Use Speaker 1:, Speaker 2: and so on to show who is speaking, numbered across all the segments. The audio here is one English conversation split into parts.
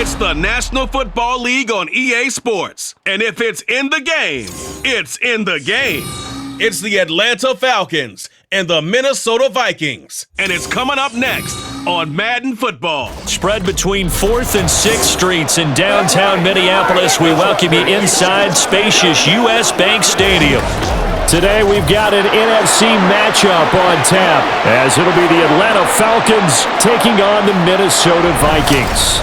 Speaker 1: It's the National Football League on EA Sports. And if it's in the game, it's in the game. It's the Atlanta Falcons and the Minnesota Vikings. And it's coming up next on Madden Football.
Speaker 2: Spread between 4th and 6th Streets in downtown Minneapolis. We welcome you inside spacious U.S. Bank Stadium. Today we've got an NFC matchup on tap, as it'll be the Atlanta Falcons taking on the Minnesota Vikings.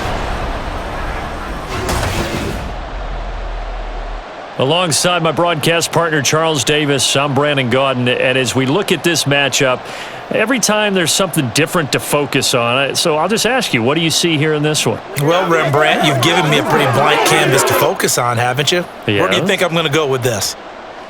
Speaker 2: Alongside my broadcast partner, Charles Davis, I'm Brandon Gaudin, and as we look at this matchup, every time there's something different to focus on. So I'll just ask you, what do you see here in this one?
Speaker 3: Well, Rembrandt, you've given me a pretty blank canvas to focus on, haven't you?
Speaker 2: Yeah.
Speaker 3: Where do you think I'm going to go with this?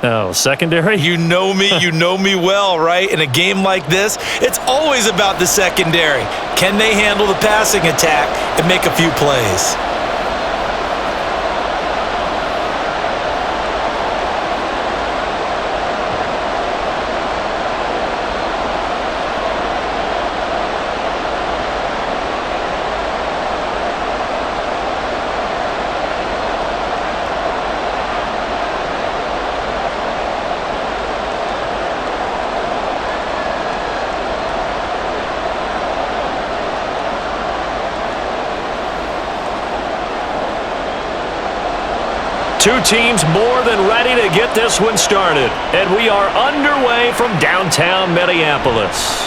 Speaker 2: Oh, secondary?
Speaker 3: You know me well, right? In a game like this, it's always about the secondary. Can they handle the passing attack and make a few plays?
Speaker 2: Two teams more than ready to get this one started. And we are underway from downtown Minneapolis.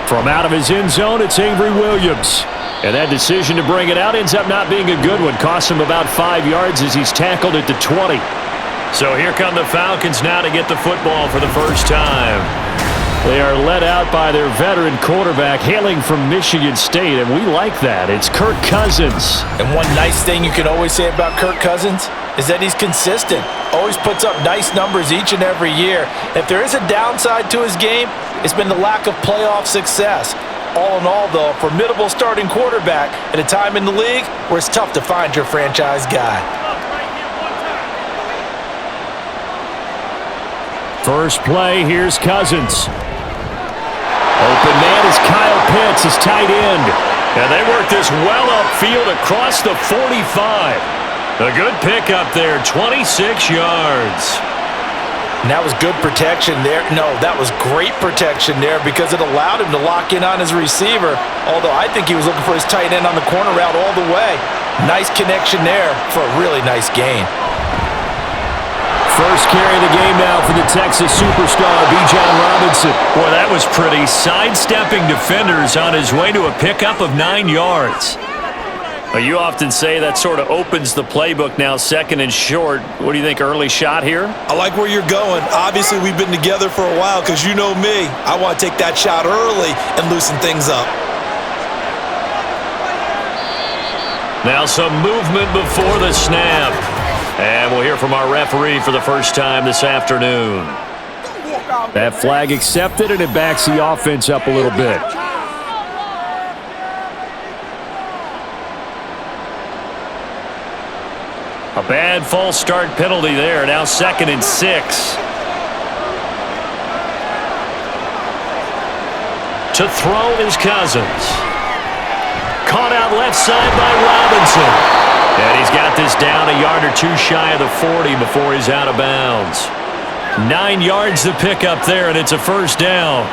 Speaker 2: From out of his end zone, it's Avery Williams. And that decision to bring it out ends up not being a good one. Costs him about 5 yards as he's tackled at the 20. So here come the Falcons now to get the football for the first time. They are led out by their veteran quarterback hailing from Michigan State, and we like that. It's Kirk Cousins.
Speaker 3: And one nice thing you can always say about Kirk Cousins is that he's consistent. Always puts up nice numbers each and every year. If there is a downside to his game, it's been the lack of playoff success. All in all, though, a formidable starting quarterback at a time in the league where it's tough to find your franchise guy.
Speaker 2: First play, here's Cousins. Open man is Kyle Pitts, his tight end. And they work this well upfield across the 45. A good pickup there, 26 yards.
Speaker 3: And that was good protection there. No, that was great protection there because it allowed him to lock in on his receiver. Although I think he was looking for his tight end on the corner route all the way. Nice connection there for a really nice gain.
Speaker 2: First carry of the game now for the Texas superstar, Bijan Robinson. Boy, that was pretty. Sidestepping defenders on his way to a pickup of 9 yards. Well, you often say that sort of opens the playbook now, second and short. What do you think, early shot here?
Speaker 3: I like where you're going. Obviously, we've been together for a while because you know me. I want to take that shot early and loosen things up.
Speaker 2: Now some movement before the snap. And we'll hear from our referee for the first time this afternoon. That flag accepted, and it backs the offense up a little bit. A bad false start penalty there. Now 2nd and 6. To throw is Cousins. Caught out left side by Robinson. And he's got this down a yard or two shy of the 40 before he's out of bounds. 9 yards to pick up there, and it's a first down.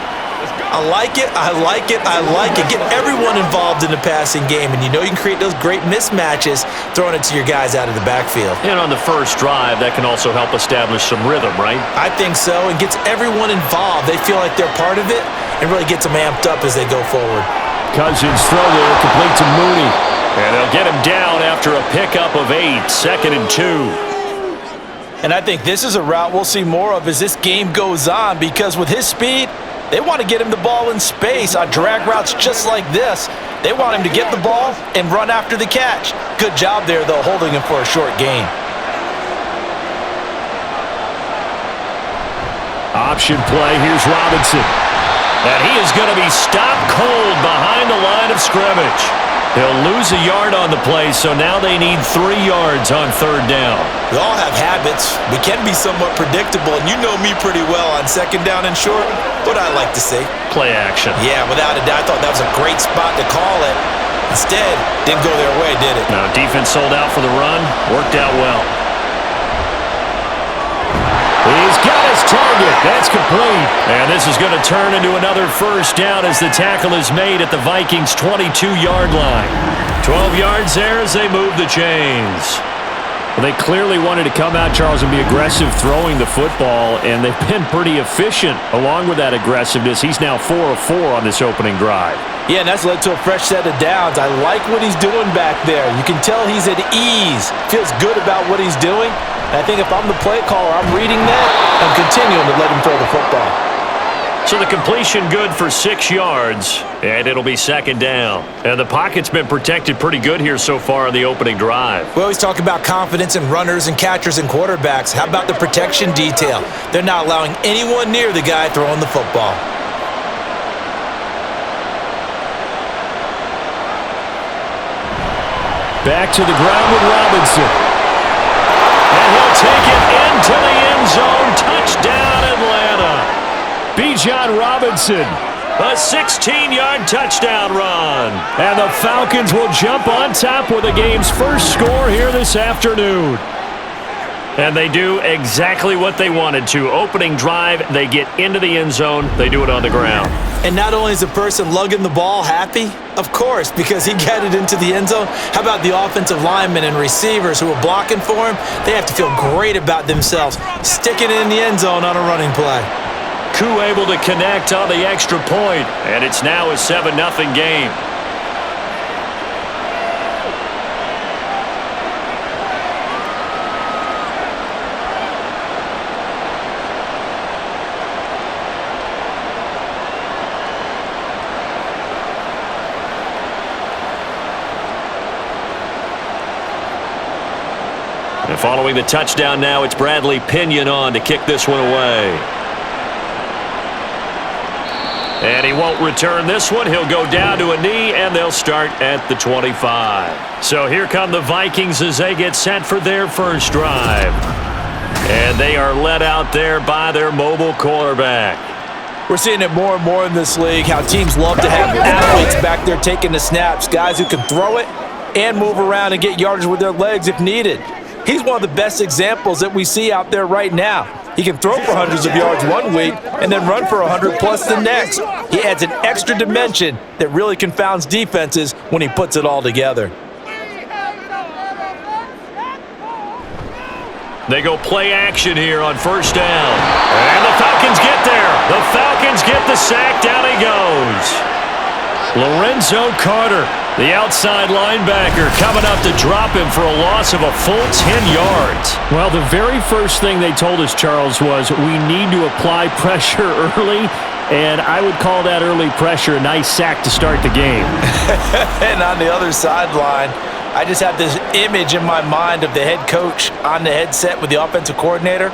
Speaker 3: I like it. I like it. I like it. Get everyone involved in the passing game, and you know you can create those great mismatches throwing it to your guys out of the backfield.
Speaker 2: And on the first drive, that can also help establish some rhythm, right?
Speaker 3: I think so, and gets everyone involved. They feel like they're part of it and really gets them amped up as they go forward.
Speaker 2: Cousins throw there, complete to Mooney. And they'll get him down after a pickup of 8, 2nd and 2.
Speaker 3: And I think this is a route we'll see more of as this game goes on because with his speed, they want to get him the ball in space on drag routes just like this. They want him to get the ball and run after the catch. Good job there, though, holding him for a short gain.
Speaker 2: Option play, here's Robinson. And he is going to be stopped cold behind the line of scrimmage. He'll lose a yard on the play, so now they need 3 yards on 3rd down.
Speaker 3: We all have habits. We can be somewhat predictable, and you know me pretty well on 2nd down and short. What I like to see.
Speaker 2: Play action.
Speaker 3: Yeah, without a doubt. I thought that was a great spot to call it. Instead, didn't go their way, did it?
Speaker 2: No, defense sold out for the run. Worked out well. He's got his target. That's complete. And this is going to turn into another first down as the tackle is made at the Vikings' 22-yard line. 12 yards there as they move the chains. Well, they clearly wanted to come out, Charles, and be aggressive throwing the football, and they've been pretty efficient along with that aggressiveness. He's now 4 of 4 on this opening drive.
Speaker 3: Yeah, and that's led to a fresh set of downs. I like what he's doing back there. You can tell he's at ease. Feels good about what he's doing. And I think if I'm the play caller, I'm reading that and continuing to let him throw the football.
Speaker 2: So the completion good for 6 yards, and it'll be second down. And the pocket's been protected pretty good here so far on the opening drive.
Speaker 3: We always talk about confidence in runners and catchers and quarterbacks. How about the protection detail? They're not allowing anyone near the guy throwing the football.
Speaker 2: Back to the ground with Robinson. And he'll take it into the end zone. Touchdown, Atlanta. Bijan Robinson, a 16-yard touchdown run. And the Falcons will jump on top with the game's first score here this afternoon. And they do exactly what they wanted to. Opening drive, they get into the end zone. They do it on the ground.
Speaker 3: And not only is the person lugging the ball happy, of course, because he got it into the end zone. How about the offensive linemen and receivers who are blocking for him? They have to feel great about themselves, sticking it in the end zone on a running play.
Speaker 2: Koo able to connect on the extra point, and it's now a 7-0 game. And following the touchdown now, it's Bradley Pinion on to kick this one away. And he won't return this one. He'll go down to a knee, and they'll start at the 25. So here come the Vikings as they get set for their first drive. And they are led out there by their mobile quarterback.
Speaker 3: We're seeing it more and more in this league, how teams love to have athletes back there taking the snaps, guys who can throw it and move around and get yardage with their legs if needed. He's one of the best examples that we see out there right now. He can throw for hundreds of yards one week and then run for 100+ the next. He adds an extra dimension that really confounds defenses when he puts it all together.
Speaker 2: They go play action here on first down. And the Falcons get there. The Falcons get the sack. Down he goes. Lorenzo Carter, the outside linebacker, coming up to drop him for a loss of a full 10 yards. Well, the very first thing they told us, Charles, was we need to apply pressure early, and I would call that early pressure a nice sack to start the game.
Speaker 3: And on the other sideline, I just have this image in my mind of the head coach on the headset with the offensive coordinator,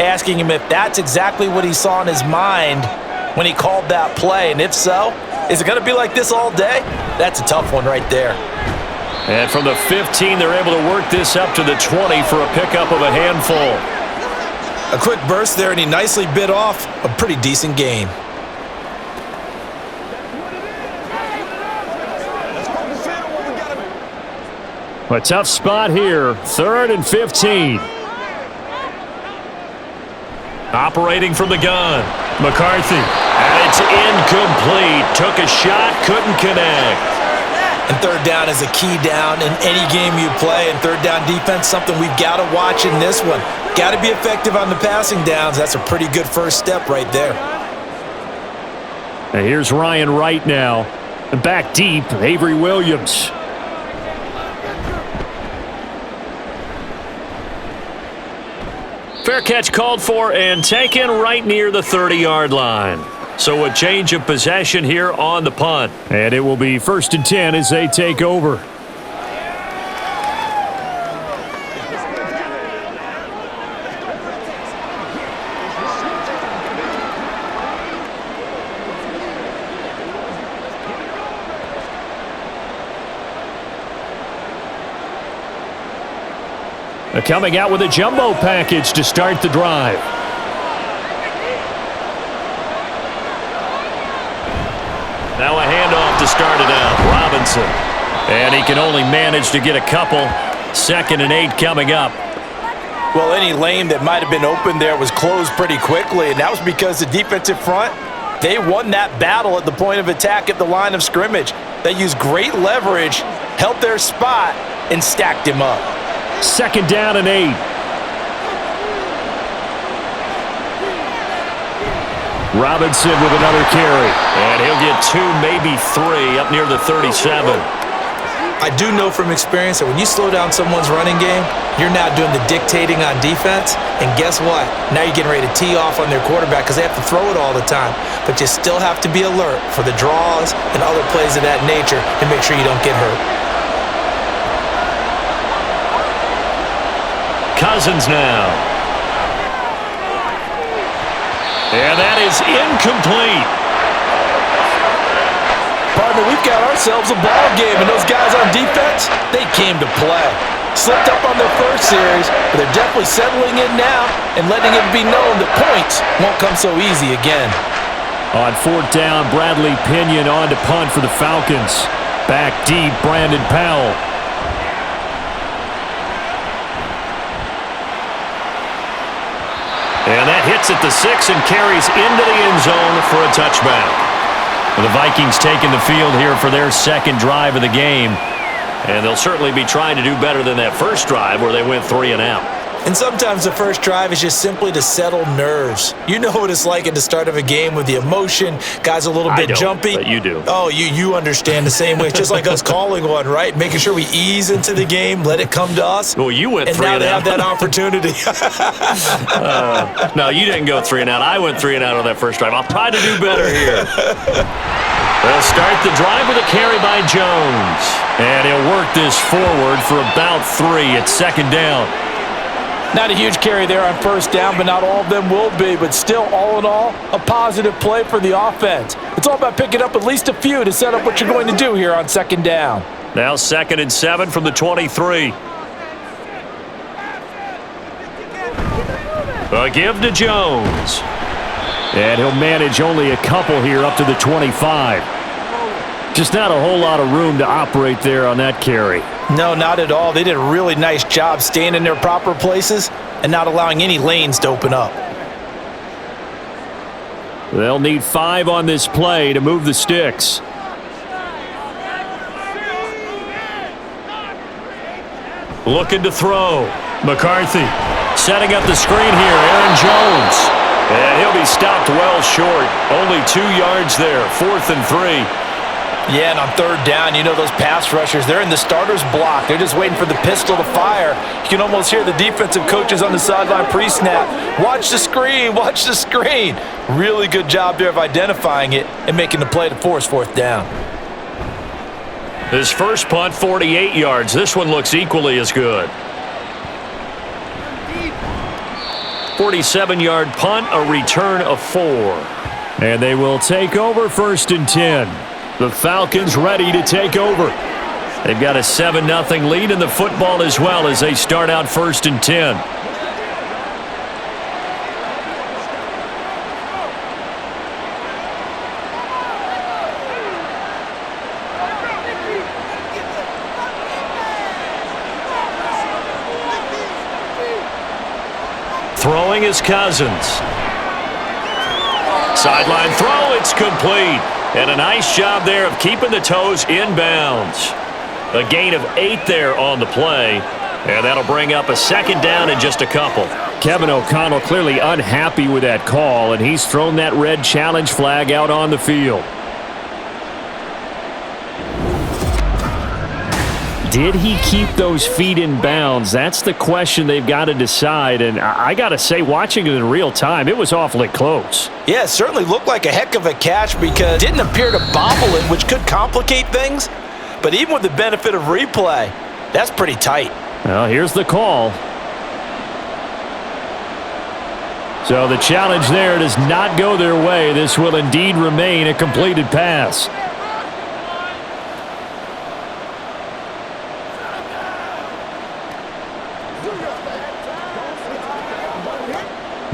Speaker 3: asking him if that's exactly what he saw in his mind when he called that play, and if so, is it going to be like this all day? That's a tough one right there.
Speaker 2: And from the 15, they're able to work this up to the 20 for a pickup of a handful.
Speaker 3: A quick burst there, and he nicely bit off a pretty decent gain.
Speaker 2: A tough spot here, 3rd and 15. Operating from the gun, McCarthy. And it's incomplete. Took a shot, couldn't connect.
Speaker 3: And third down is a key down in any game you play. And third down defense, something we've got to watch in this one. Got to be effective on the passing downs. That's a pretty good first step right there.
Speaker 2: And here's Ryan Wright now. And back deep, Avery Williams. Fair catch called for and taken right near the 30-yard line. So a change of possession here on the punt. And it will be 1st and 10 as they take over. Coming out with a jumbo package to start the drive. Now a handoff to start it out. Robinson. And he can only manage to get a couple. 2nd and 8 coming up.
Speaker 3: Well, any lane that might have been open there was closed pretty quickly, and that was because the defensive front, they won that battle at the point of attack at the line of scrimmage. They used great leverage, held their spot, and stacked him up.
Speaker 2: 2nd down and 8. Robinson with another carry. And he'll get 2, maybe 3 up near the 37.
Speaker 3: I do know from experience that when you slow down someone's running game, you're now doing the dictating on defense. And guess what? Now you're getting ready to tee off on their quarterback because they have to throw it all the time. But you still have to be alert for the draws and other plays of that nature to make sure you don't get hurt.
Speaker 2: Cousins now. And that is incomplete.
Speaker 3: Partner, we've got ourselves a ball game, and those guys on defense, they came to play. Slipped up on their first series, but they're definitely settling in now and letting it be known that points won't come so easy again.
Speaker 2: On 4th down, Bradley Pinion on to punt for the Falcons. Back deep, Brandon Powell. And that hits at the 6 and carries into the end zone for a touchback. The Vikings taking the field here for their 2nd drive of the game. And they'll certainly be trying to do better than that first drive where they went 3 and out.
Speaker 3: And sometimes the first drive is just simply to settle nerves. You know what it's like at the start of a game with the emotion. Guys a little bit jumpy.
Speaker 2: But you do.
Speaker 3: Oh, you understand the same way. It's just like us calling one, right? Making sure we ease into the game, let it come to us.
Speaker 2: Well, you went 3 and out.
Speaker 3: And now they have that opportunity.
Speaker 2: No, you didn't go 3 and out. I went 3 and out on that first drive. I'll try to do better here. They'll start the drive with a carry by Jones. And he'll work this forward for about 3 at 2nd down.
Speaker 3: Not a huge carry there on 1st down, but not all of them will be. But still, all in all, a positive play for the offense. It's all about picking up at least a few to set up what you're going to do here on 2nd down.
Speaker 2: Now 2nd and 7 from the 23. A give to Jones. And he'll manage only a couple here up to the 25. Just not a whole lot of room to operate there on that carry.
Speaker 3: No, not at all. They did a really nice job staying in their proper places and not allowing any lanes to open up.
Speaker 2: They'll need 5 on this play to move the sticks. Looking to throw. McCarthy setting up the screen here. Aaron Jones. And he'll be stopped well short. Only 2 yards there. 4th and 3.
Speaker 3: Yeah, and on 3rd down, you know those pass rushers, they're in the starter's block. They're just waiting for the pistol to fire. You can almost hear the defensive coaches on the sideline pre-snap. Watch the screen, watch the screen. Really good job there of identifying it and making the play to force 4th down.
Speaker 2: His first punt, 48 yards. This one looks equally as good. 47-yard punt, a return of 4. And they will take over 1st and 10. The Falcons ready to take over. They've got a 7-0 lead in the football as well as they start out 1st and 10. Throwing is Cousins. Sideline throw, it's complete. And a nice job there of keeping the toes inbounds. A gain of 8 there on the play. And that'll bring up a 2nd down in just a couple. Kevin O'Connell clearly unhappy with that call, and he's thrown that red challenge flag out on the field. Did he keep those feet in bounds? That's the question they've got to decide. And I got to say, watching it in real time, it was awfully close.
Speaker 3: Yeah, it certainly looked like a heck of a catch because it didn't appear to bobble it, which could complicate things. But even with the benefit of replay, that's pretty tight.
Speaker 2: Well, here's the call. So the challenge there does not go their way. This will indeed remain a completed pass.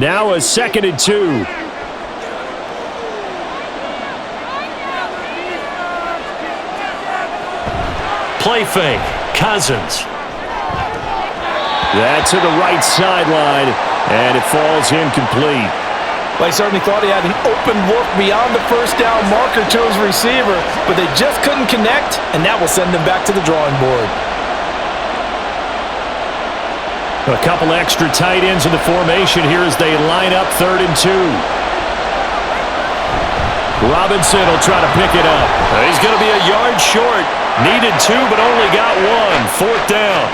Speaker 2: Now a 2nd and 2. Play fake. Cousins. That's to the right sideline, and it falls incomplete.
Speaker 3: Well, he certainly thought he had an open look beyond the first down marker to his receiver, but they just couldn't connect, and that will send them back to the drawing board.
Speaker 2: A couple extra tight ends in the formation here as they line up 3rd and 2. Robinson will try to pick it up. He's going to be a yard short. Needed 2, but only got 1. 4th down.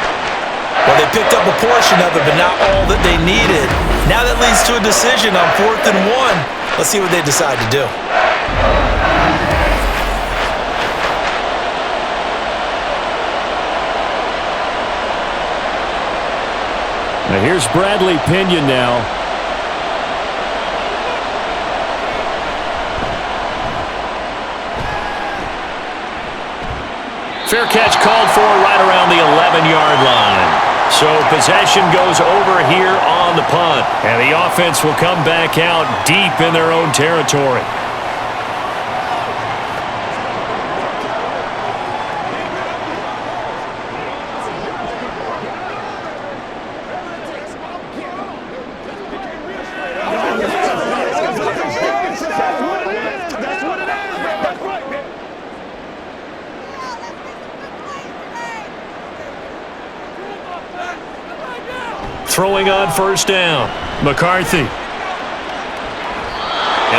Speaker 3: Well, they picked up a portion of it, but not all that they needed. Now that leads to a decision on 4th and 1. Let's see what they decide to do.
Speaker 2: Now here's Bradley Pinion now. Fair catch called for right around the 11-yard line. So possession goes over here on the punt. And the offense will come back out deep in their own territory. Throwing on 1st down. McCarthy. And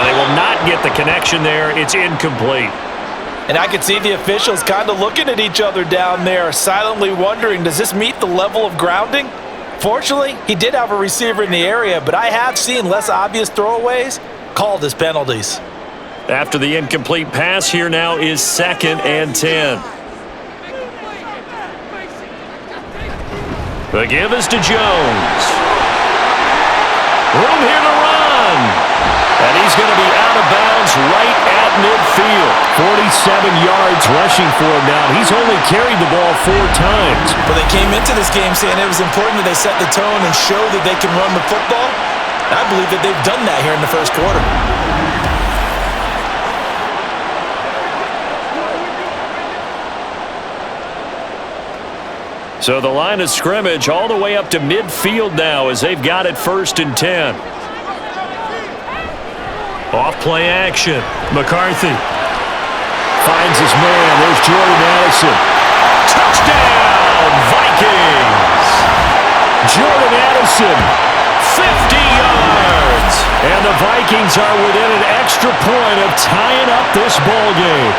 Speaker 2: they will not get the connection there. It's incomplete.
Speaker 3: And I could see the officials kind of looking at each other down there, silently wondering, does this meet the level of grounding? Fortunately, he did have a receiver in the area, but I have seen less obvious throwaways called as penalties.
Speaker 2: After the incomplete pass, here now is 2nd and 10. The give is to Jones. Room here to run. And he's going to be out of bounds right at midfield. 47 yards rushing for him now. He's only carried the ball 4 times.
Speaker 3: But they came into this game saying it was important that they set the tone and show that they can run the football. I believe that they've done that here in the first quarter.
Speaker 2: So the line of scrimmage all the way up to midfield now as they've got it 1st and 10. Off play action. McCarthy finds his man. There's Jordan Addison. Touchdown, Vikings! Jordan Addison, 50 yards. And the Vikings are within an extra point of tying up this ball game.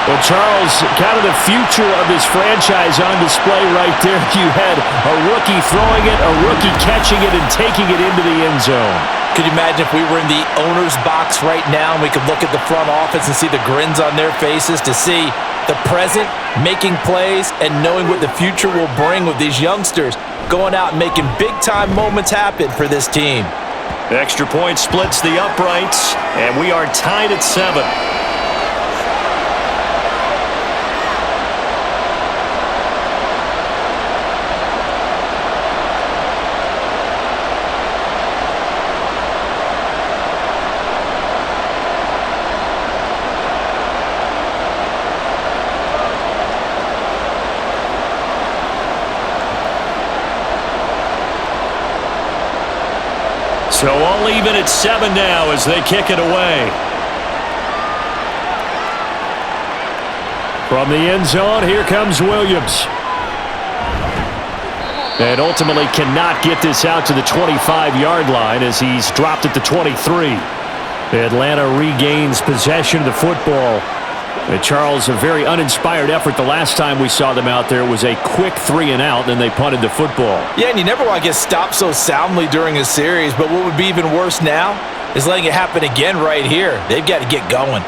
Speaker 2: Well, Charles, kind of the future of this franchise on display right there. You had a rookie throwing it, a rookie catching it, and taking it into the end zone.
Speaker 3: Could you imagine if we were in the owner's box right now and we could look at the front office and see the grins on their faces to see the present making plays and knowing what the future will bring with these youngsters going out and making big-time moments happen for this team.
Speaker 2: The extra point splits the uprights, and we are tied at 7. So all even at 7 now as they kick it away. From the end zone, here comes Williams. And ultimately cannot get this out to the 25-yard line as he's dropped at the 23. Atlanta regains possession of the football. And Charles, a very uninspired effort the last time we saw them out there. It was a quick 3-and-out, and they punted the football.
Speaker 3: Yeah, and you never want to get stopped so soundly during a series, but what would be even worse now is letting it happen again right here. They've got to get going.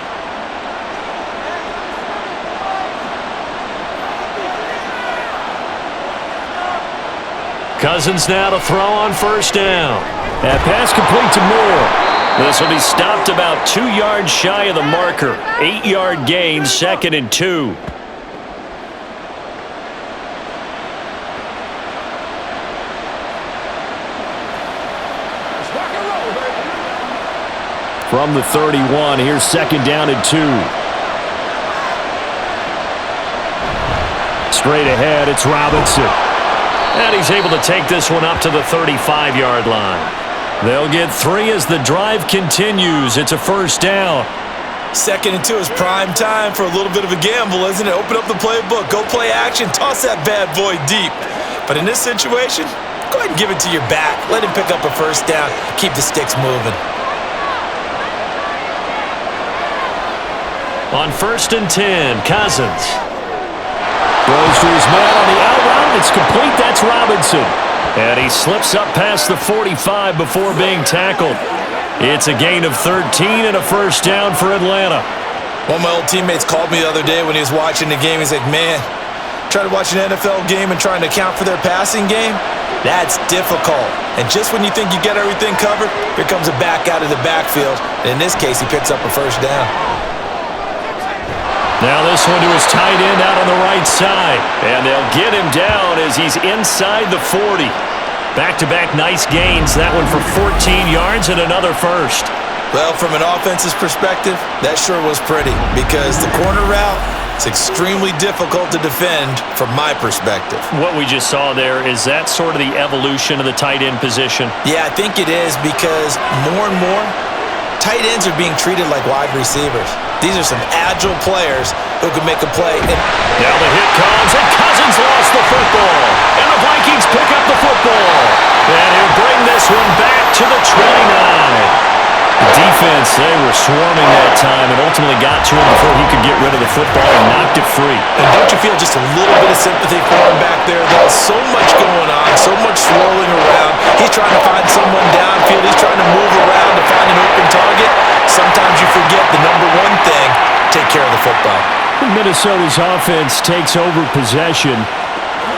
Speaker 2: Cousins now to throw on 1st down. That pass complete to Moore. This will be stopped about 2 yards shy of the marker. 8-yard gain, 2nd and 2. From the 31, here's 2nd down and 2. Straight ahead, it's Robinson. And he's able to take this one up to the 35-yard line. They'll get 3 as the drive continues. It's a first down.
Speaker 3: 2nd and 2 is prime time for a little bit of a gamble, isn't it? Open up the playbook, go play action, toss that bad boy deep. But in this situation, go ahead and give it to your back. Let him pick up a first down. Keep the sticks moving.
Speaker 2: On 1st and 10, Cousins. Throws to his man on the out route. It's complete. That's Robinson. And he slips up past the 45 before being tackled. It's a gain of 13 and a first down for Atlanta.
Speaker 3: One of my old teammates called me the other day when he was watching the game. He's like, man, trying to watch an NFL game and trying to account for their passing game? That's difficult. And just when you think you get everything covered, here comes a back out of the backfield. And in this case, he picks up a first down.
Speaker 2: Now this one to his tight end out on the right side. And they'll get him down as he's inside the 40. Back-to-back nice gains. That one for 14 yards and another first.
Speaker 3: Well, from an offense's perspective, that sure was pretty because the corner route is extremely difficult to defend from my perspective.
Speaker 2: What we just saw there, is that sort of the evolution of the tight end position?
Speaker 3: Yeah, I think it is because more and more, tight ends are being treated like wide receivers. These are some agile players who can make a play.
Speaker 2: Now the hit comes, and Cousins lost the football. And the Vikings pick up the football. And he'll bring this one back to the 29. The defense, they were swarming that time and ultimately got to him before he could get rid of the football and knocked it free.
Speaker 3: And don't you feel just a little bit of sympathy for him back there? There's so much going on, so much swirling around. He's trying to find someone downfield. He's trying to move around to find an open target. Sometimes you forget the number one thing, take care of the football.
Speaker 2: Minnesota's offense takes over possession.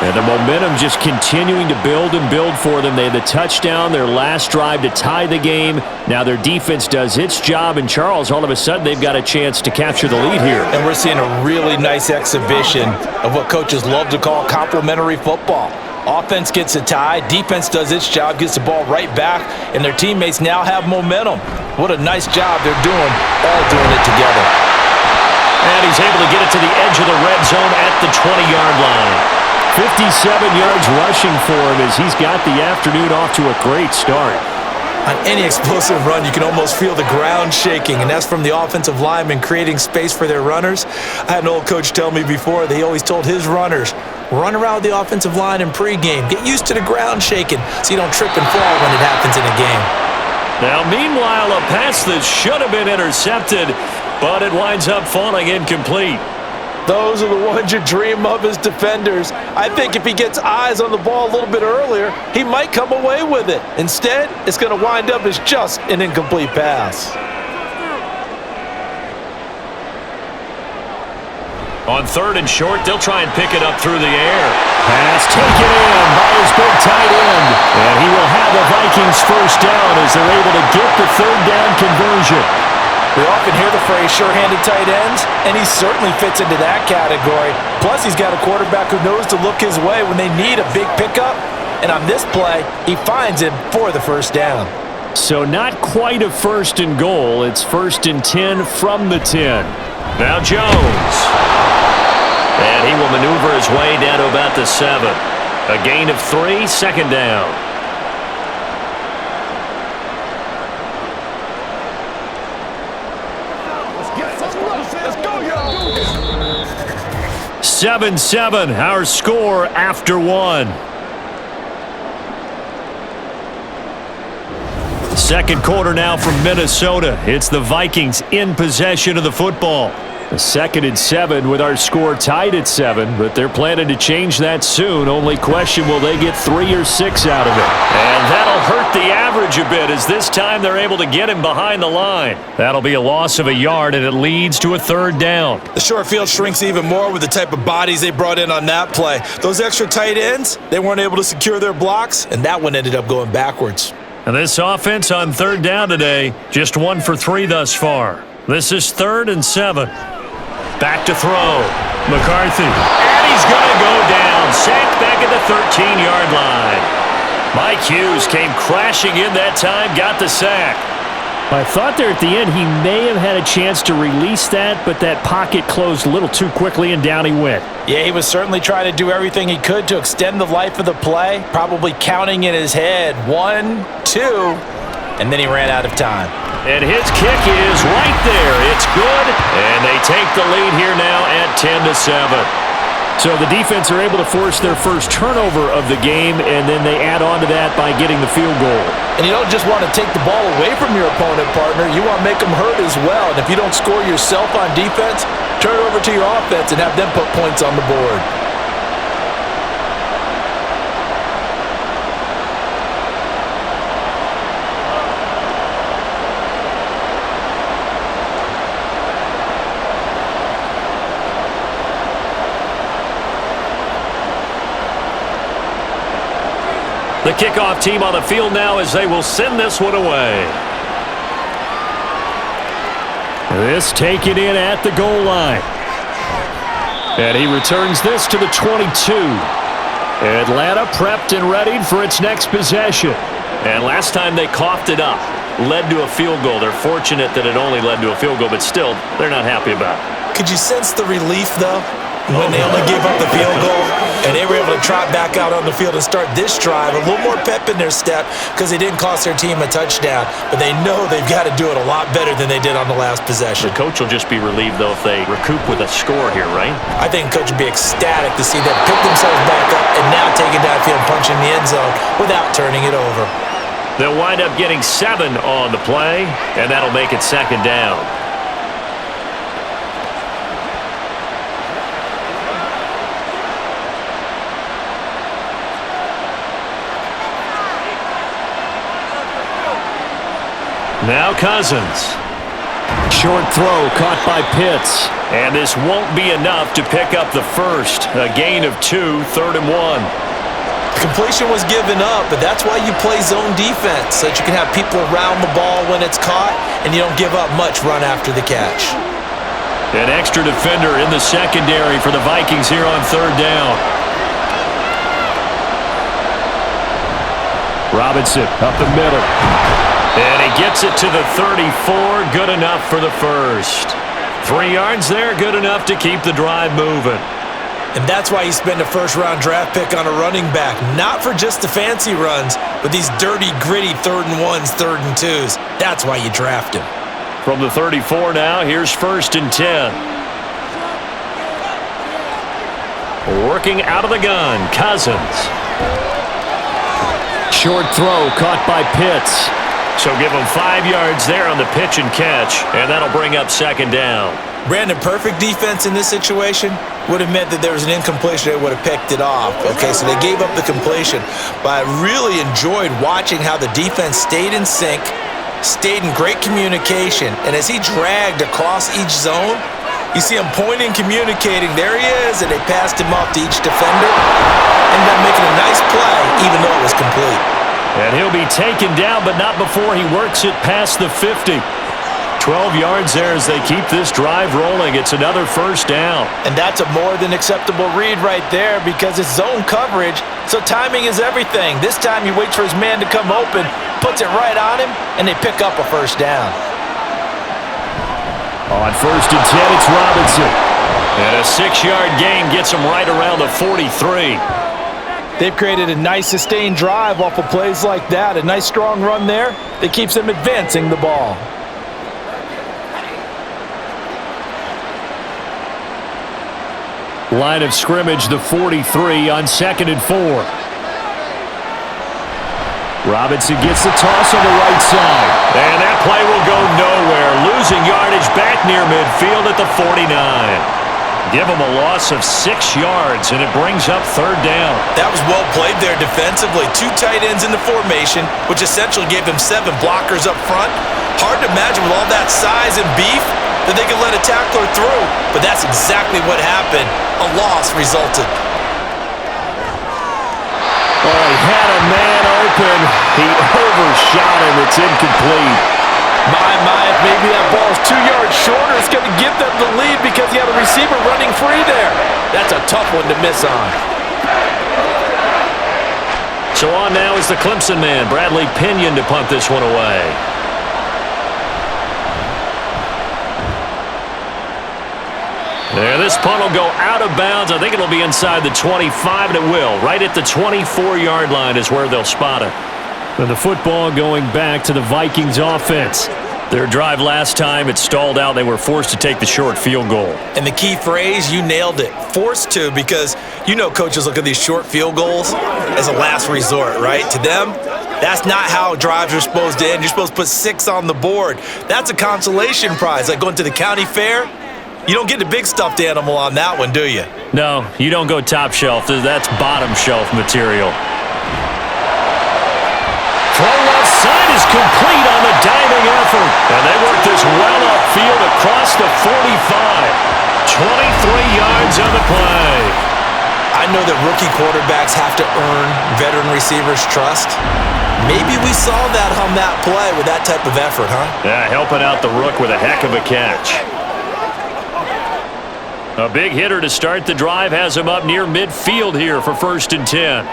Speaker 2: And the momentum just continuing to build and build for them. They had the touchdown, their last drive to tie the game. Now their defense does its job, and Charles, all of a sudden, they've got a chance to capture the lead here.
Speaker 3: And we're seeing a really nice exhibition of what coaches love to call complementary football. Offense gets a tie, defense does its job, gets the ball right back, and their teammates now have momentum. What a nice job they're doing, all doing it together.
Speaker 2: And he's able to get it to the edge of the red zone at the 20-yard line. 57 yards rushing for him as he's got the afternoon off to a great start.
Speaker 3: On any explosive run, you can almost feel the ground shaking, and that's from the offensive linemen creating space for their runners. I had an old coach tell me before, they always told his runners, run around the offensive line in pregame. Get used to the ground shaking so you don't trip and fall when it happens in a game.
Speaker 2: Now, meanwhile, a pass that should have been intercepted, but it winds up falling incomplete.
Speaker 3: Those are the ones you dream of as defenders. I think if he gets eyes on the ball a little bit earlier, he might come away with it. Instead, it's going to wind up as just an incomplete pass.
Speaker 2: On 3rd and short, they'll try and pick it up through the air. Pass taken in by his big tight end. And he will have the Vikings first down as they're able to get the 3rd down conversion.
Speaker 3: We often hear the phrase sure-handed tight ends, and he certainly fits into that category. Plus, he's got a quarterback who knows to look his way when they need a big pickup. And on this play, he finds him for the first down.
Speaker 2: So not quite a 1st and goal. It's 1st and 10 from the 10. Now Jones. And he will maneuver his way down to about the 7. A gain of 3, 2nd down. 7-7, our score after 1. Second quarter now from Minnesota. It's the Vikings in possession of the football. A 2nd and 7 with our score tied at 7, but they're planning to change that soon. Only question, will they get 3 or 6 out of it? And that'll hurt the average a bit as this time they're able to get him behind the line. That'll be a loss of a yard, and it leads to a 3rd down.
Speaker 3: The short field shrinks even more with the type of bodies they brought in on that play. Those extra tight ends, they weren't able to secure their blocks, and that one ended up going backwards.
Speaker 2: And this offense on 3rd down today, just 1 for 3 thus far. This is 3rd and 7. Back to throw. McCarthy. And he's going to go down. Sacked back at the 13-yard line. Mike Hughes came crashing in that time, got the sack. I thought there at the end he may have had a chance to release that, but that pocket closed a little too quickly and down he went.
Speaker 3: Yeah, he was certainly trying to do everything he could to extend the life of the play, probably counting in his head 1, 2, and then he ran out of time.
Speaker 2: And his kick is right there. It's good, and they take the lead here now at 10-7. So the defense are able to force their first turnover of the game, and then they add on to that by getting the field goal.
Speaker 3: And you don't just want to take the ball away from your opponent, partner. You want to make them hurt as well. And if you don't score yourself on defense, turn it over to your offense and have them put points on the board.
Speaker 2: The kickoff team on the field now as they will send this one away. This taken in at the goal line. And he returns this to the 22. Atlanta prepped and readied for its next possession. And last time they coughed it up, led to a field goal. They're fortunate that it only led to a field goal, but still, they're not happy about it.
Speaker 3: Could you sense the relief, though, when they only gave up the field goal? And they were able to trot back out on the field and start this drive. A little more pep in their step because they didn't cost their team a touchdown. But they know they've got to do it a lot better than they did on the last possession.
Speaker 2: The coach will just be relieved, though, if they recoup with a score here, right?
Speaker 3: I think the coach would be ecstatic to see them pick themselves back up and now take it downfield and punch in the end zone without turning it over.
Speaker 2: They'll wind up getting 7 on the play, and that'll make it second down. Now Cousins. Short throw caught by Pitts. And this won't be enough to pick up the first. A gain of 2, 3rd and 1.
Speaker 3: Completion was given up, but that's why you play zone defense, so that you can have people around the ball when it's caught, and you don't give up much run after the catch.
Speaker 2: An extra defender in the secondary for the Vikings here on 3rd down. Robinson up the middle. And he gets it to the 34, good enough for the first. 3 yards there, good enough to keep the drive moving.
Speaker 3: And that's why you spend a first-round draft pick on a running back, not for just the fancy runs, but these dirty, gritty 3rd and 1s, 3rd and 2s. That's why you draft him.
Speaker 2: From the 34 now, here's 1st and 10. Working out of the gun, Cousins. Short throw caught by Pitts. So give him 5 yards there on the pitch and catch, and that'll bring up 2nd down.
Speaker 3: Brandon, perfect defense in this situation would have meant that there was an incompletion. They would have picked it off. Okay, so they gave up the completion. But I really enjoyed watching how the defense stayed in sync, stayed in great communication, and as he dragged across each zone, you see him pointing, communicating. There he is, and they passed him off to each defender. Ended up making a nice play, even though it was complete.
Speaker 2: And he'll be taken down, but not before he works it past the 50. 12 yards there as they keep this drive rolling. It's another 1st down.
Speaker 3: And that's a more than acceptable read right there because it's zone coverage, so timing is everything. This time he waits for his man to come open, puts it right on him, and they pick up a 1st down.
Speaker 2: On 1st and 10, it's Robinson. And a 6-yard gain gets him right around the 43.
Speaker 3: They've created a nice sustained drive off of plays like that. A nice strong run there that keeps them advancing the ball.
Speaker 2: Line of scrimmage, the 43 on 2nd and 4. Robinson gets the toss on the right side. And that play will go nowhere. Losing yardage back near midfield at the 49. Give him a loss of 6 yards, and it brings up 3rd down.
Speaker 3: That was well played there defensively. 2 tight ends in the formation, which essentially gave him 7 blockers up front. Hard to imagine with all that size and beef that they could let a tackler through, but that's exactly what happened. A loss resulted.
Speaker 2: Oh, he had a man open. He overshot him. It's incomplete.
Speaker 3: My, if maybe that ball is 2 yards shorter, it's going to give them the lead because you have a receiver running free there. That's a tough one to miss on.
Speaker 2: So on now is the Clemson man, Bradley Pinion, to punt this one away. This punt will go out of bounds. I think it'll be inside the 25, and it will. Right at the 24-yard line is where they'll spot it. And the football going back to the Vikings offense. Their drive last time, it stalled out. They were forced to take the short field goal.
Speaker 3: And the key phrase, you nailed it. Forced to, because you know coaches look at these short field goals as a last resort, right? To them, that's not how drives are supposed to end. You're supposed to put 6 on the board. That's a consolation prize. Like going to the county fair, you don't get the big stuffed animal on that one, do you?
Speaker 2: No, you don't go top shelf. That's bottom shelf material. Throw left side is complete on the diving effort. And they work this well upfield across the 45. 23 yards on the play.
Speaker 3: I know that rookie quarterbacks have to earn veteran receivers' trust. Maybe we saw that on that play with that type of effort, huh?
Speaker 2: Yeah, helping out the rook with a heck of a catch. A big hitter to start the drive has him up near midfield here for 1st and 10.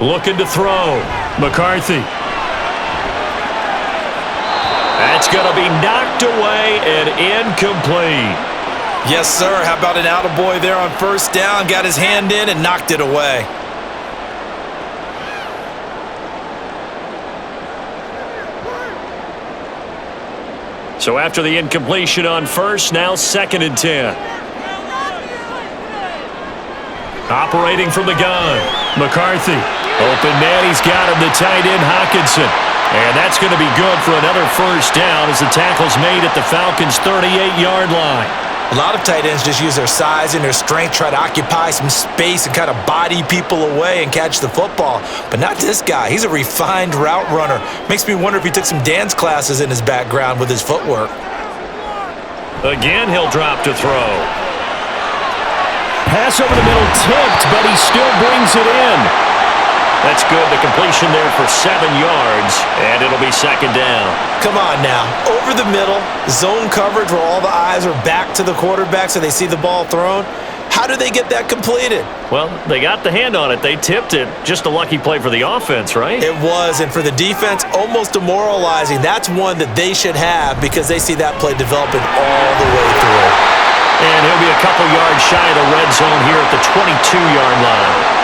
Speaker 2: Looking to throw. McCarthy. That's going to be knocked away and incomplete.
Speaker 3: Yes, sir. How about an attaboy there on 1st down? Got his hand in and knocked it away.
Speaker 2: So after the incompletion on 1st, now 2nd and 10. Operating from the gun. McCarthy. Open man, he's got him, the tight end Hockenson. And that's going to be good for another 1st down as the tackle's made at the Falcons' 38-yard line.
Speaker 3: A lot of tight ends just use their size and their strength, try to occupy some space and kind of body people away and catch the football. But not this guy. He's a refined route runner. Makes me wonder if he took some dance classes in his background with his footwork.
Speaker 2: Again, he'll drop to throw. Pass over the middle tipped, but he still brings it in. That's good. The completion there for 7 yards, and it'll be 2nd down.
Speaker 3: Come on now. Over the middle, zone coverage where all the eyes are back to the quarterback so they see the ball thrown. How do they get that completed?
Speaker 2: Well, they got the hand on it. They tipped it. Just a lucky play for the offense, right?
Speaker 3: It was, and for the defense, almost demoralizing. That's one that they should have because they see that play developing all the way through.
Speaker 2: And he'll be a couple yards shy of the red zone here at the 22-yard line.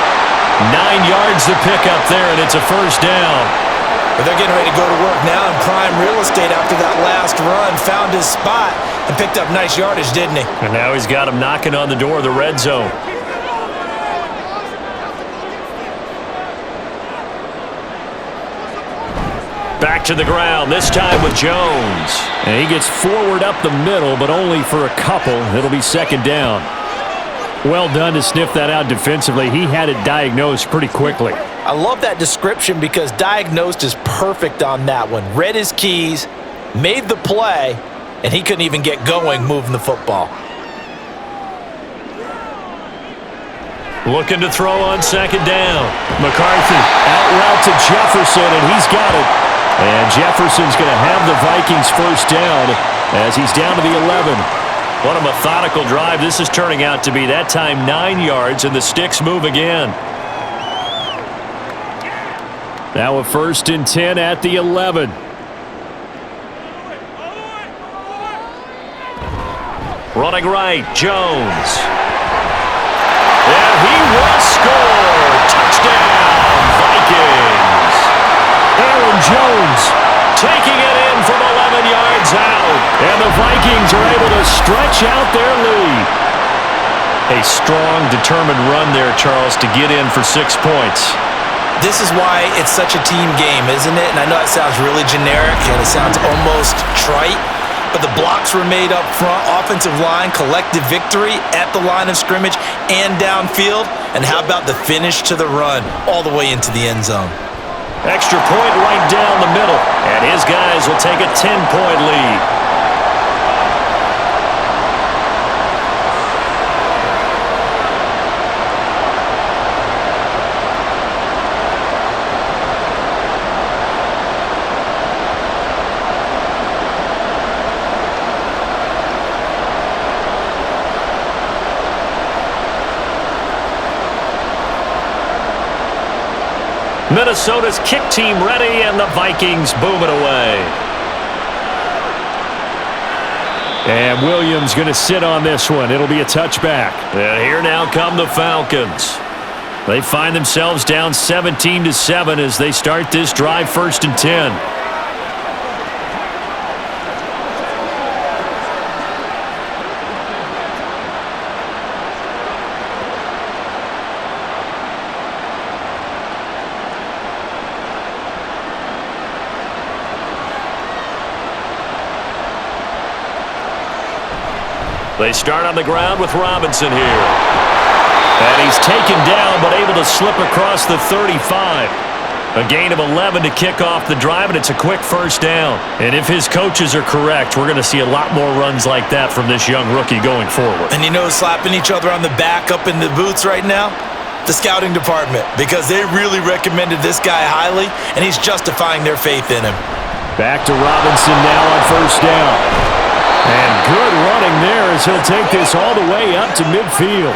Speaker 2: 9 yards to pick up there, and it's a 1st down.
Speaker 3: But they're getting ready to go to work now in prime real estate after that last run. Found his spot and picked up nice yardage, didn't he?
Speaker 2: And now he's got him knocking on the door of the red zone. Back to the ground, this time with Jones. And he gets forward up the middle, but only for a couple. It'll be 2nd down. Well done to sniff that out defensively. He had it diagnosed pretty quickly.
Speaker 3: I love that description because diagnosed is perfect on that one. Read his keys, made the play, and he couldn't even get going moving the football.
Speaker 2: Looking to throw on 2nd down. McCarthy out route to Jefferson, and he's got it. And Jefferson's going to have the Vikings 1st down as he's down to the 11. What a methodical drive this is turning out to be. That time 9 yards, and the sticks move again. Now a 1st and 10 at the 11. Running right, Jones. And he will score. Touchdown, Vikings. Aaron Jones taking it in from 11 yards out. And the Vikings are able to stretch out their lead. A strong, determined run there, Charles, to get in for 6 points.
Speaker 3: This is why it's such a team game, isn't it? And I know it sounds really generic and it sounds almost trite, but the blocks were made up front, offensive line, collective victory at the line of scrimmage and downfield. And how about the finish to the run all the way into the end zone?
Speaker 2: Extra point right down the middle, and his guys will take a 10-point lead. Minnesota's kick team ready, and the Vikings boom it away. And Williams going to sit on this one. It'll be a touchback. And here now come the Falcons. They find themselves down 17-7 as they start this drive, 1st and 10. They start on the ground with Robinson here. And he's taken down, but able to slip across the 35. A gain of 11 to kick off the drive, and it's a quick 1st down. And if his coaches are correct, we're going to see a lot more runs like that from this young rookie going forward.
Speaker 3: And you know, slapping each other on the back up in the booths right now? The scouting department, because they really recommended this guy highly, and he's justifying their faith in him.
Speaker 2: Back to Robinson now on 1st down. And good running there as he'll take this all the way up to midfield.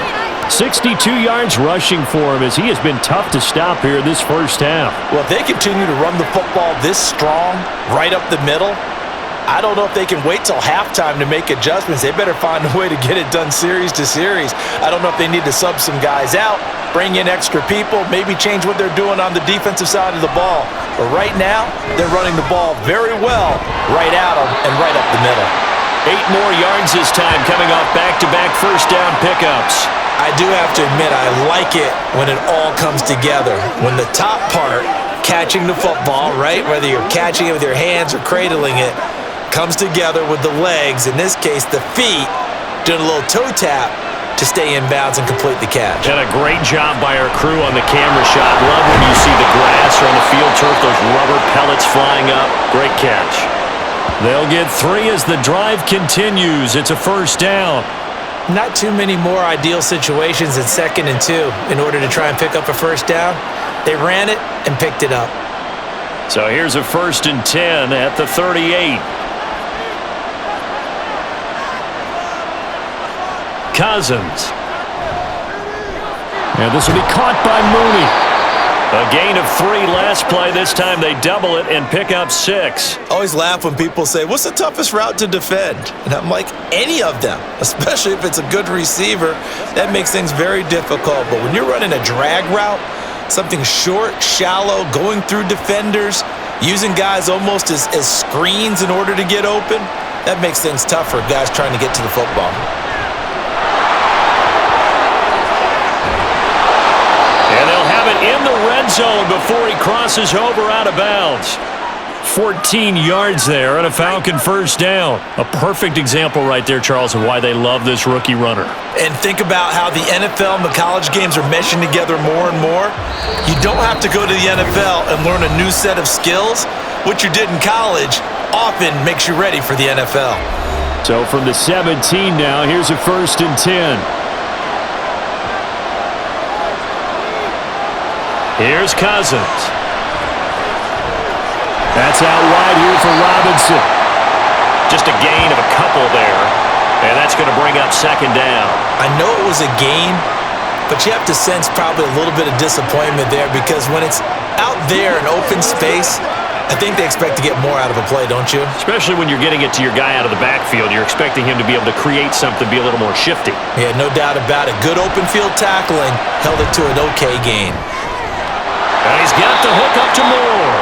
Speaker 2: 62 yards rushing for him as he has been tough to stop here this 1st half.
Speaker 3: Well, if they continue to run the football this strong, right up the middle, I don't know if they can wait till halftime to make adjustments. They better find a way to get it done series to series. I don't know if they need to sub some guys out, bring in extra people, maybe change what they're doing on the defensive side of the ball. But right now, they're running the ball very well right at them and right up the middle.
Speaker 2: 8 more yards this time coming off back-to-back 1st down pickups.
Speaker 3: I do have to admit, I like it when it all comes together. When the top part, catching the football, right, whether you're catching it with your hands or cradling it, comes together with the legs, in this case the feet, doing a little toe tap to stay in bounds and complete the catch.
Speaker 2: And a great job by our crew on the camera shot. Love when you see the grass or on the field turf, those rubber pellets flying up. Great catch. They'll get 3 as the drive continues. It's a 1st down.
Speaker 3: Not too many more ideal situations in 2nd and 2 in order to try and pick up a 1st down. They ran it and picked it up.
Speaker 2: So here's a 1st and 10 at the 38. Cousins. And this will be caught by Mooney. A gain of 3 last play. This time they double it and pick up 6.
Speaker 3: Always laugh when people say, what's the toughest route to defend? And I'm like, any of them, especially if it's a good receiver. That makes things very difficult. But when you're running a drag route, something short, shallow, going through defenders, using guys almost as screens in order to get open, that makes things tough for guys trying to get to the football.
Speaker 2: And they'll have it in the red zone before he crosses over out of bounds. 14 yards there and a Falcon 1st down. A perfect example right there, Charles, of why they love this rookie runner.
Speaker 3: And think about how the NFL and the college games are meshing together more and more. You don't have to go to the NFL and learn a new set of skills. What you did in college often makes you ready for the NFL.
Speaker 2: So from the 17 now, here's a 1st and 10. Here's Cousins. That's out wide here for Robinson. Just a gain of a couple there, and that's going to bring up 2nd down.
Speaker 3: I know it was a gain, but you have to sense probably a little bit of disappointment there because when it's out there in open space, I think they expect to get more out of a play, don't you?
Speaker 2: Especially when you're getting it to your guy out of the backfield. You're expecting him to be able to create something, be a little more shifty.
Speaker 3: Yeah, no doubt about it. Good open field tackling held it to an okay gain.
Speaker 2: And he's got the hook up to Moore.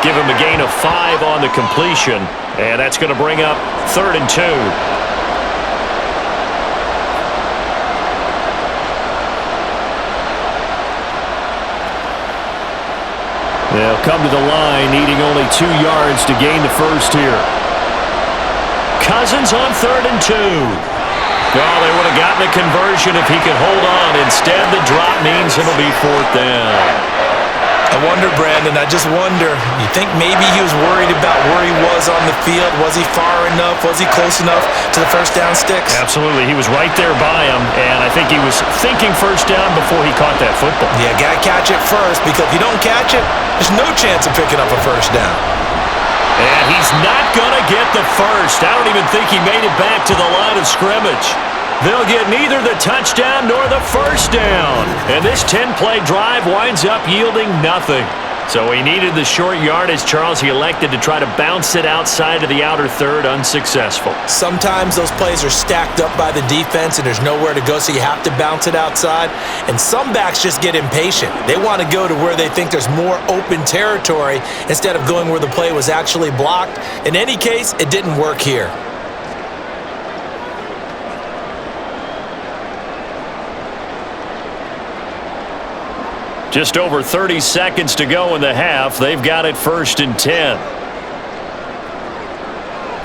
Speaker 2: Give him a gain of 5 on the completion, and that's going to bring up 3rd and 2. They'll come to the line, needing only 2 yards to gain the 1st here. Cousins on 3rd and 2. Oh, they would have gotten a conversion if he could hold on. Instead, the drop means it'll be 4th down.
Speaker 3: I wonder, Brandon, I just wonder, you think maybe he was worried about where he was on the field? Was he far enough? Was he close enough to the 1st down sticks?
Speaker 2: Absolutely. He was right there by him, and I think he was thinking 1st down before he caught that football.
Speaker 3: Yeah, got to catch it first, because if you don't catch it, there's no chance of picking up a 1st down.
Speaker 2: And he's not going to get the 1st. I don't even think he made it back to the line of scrimmage. They'll get neither the touchdown nor the 1st down. And this 10-play drive winds up yielding nothing. So he needed the short yardage, Charles. He elected to try to bounce it outside of the outer third, unsuccessful.
Speaker 3: Sometimes those plays are stacked up by the defense and there's nowhere to go, so you have to bounce it outside. And some backs just get impatient. They want to go to where they think there's more open territory instead of going where the play was actually blocked. In any case, it didn't work here.
Speaker 2: Just over 30 seconds to go in the half. They've got it 1st and 10.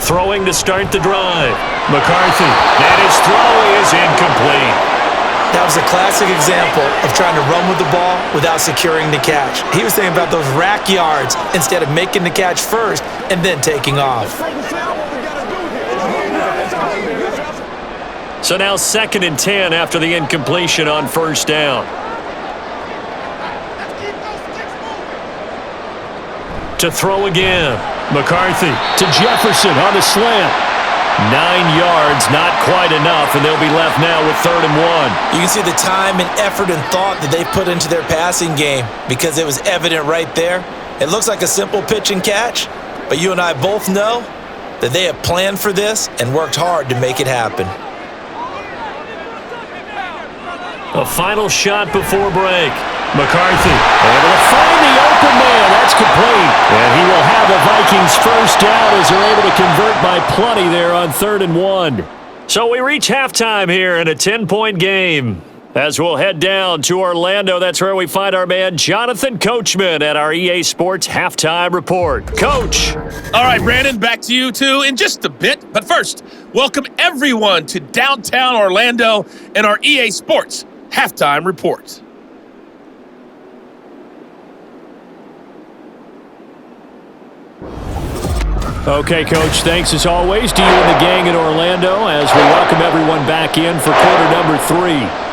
Speaker 2: Throwing to start the drive. McCarthy. And his throw is incomplete.
Speaker 3: That was a classic example of trying to run with the ball without securing the catch. He was thinking about those rack yards instead of making the catch first and then taking off.
Speaker 2: So now 2nd and 10 after the incompletion on 1st down. To throw again. McCarthy to Jefferson on the slant. 9 yards, not quite enough, and they'll be left now with 3rd and 1.
Speaker 3: You can see the time and effort and thought that they put into their passing game because it was evident right there. It looks like a simple pitch and catch, but you and I both know that they have planned for this and worked hard to make it happen.
Speaker 2: A final shot before break. McCarthy able to find the open man. That's complete. And he will have the Vikings 1st down as they're able to convert by plenty there on 3rd and 1. So we reach halftime here in a 10-point game. As we'll head down to Orlando, that's where we find our man Jonathan Coachman at our EA Sports Halftime Report. Coach.
Speaker 4: All right, Brandon, back to you two in just a bit. But first, welcome everyone to downtown Orlando and our EA Sports Halftime Report.
Speaker 2: Okay, Coach, thanks as always to you and the gang in Orlando as we welcome everyone back in for quarter number 3.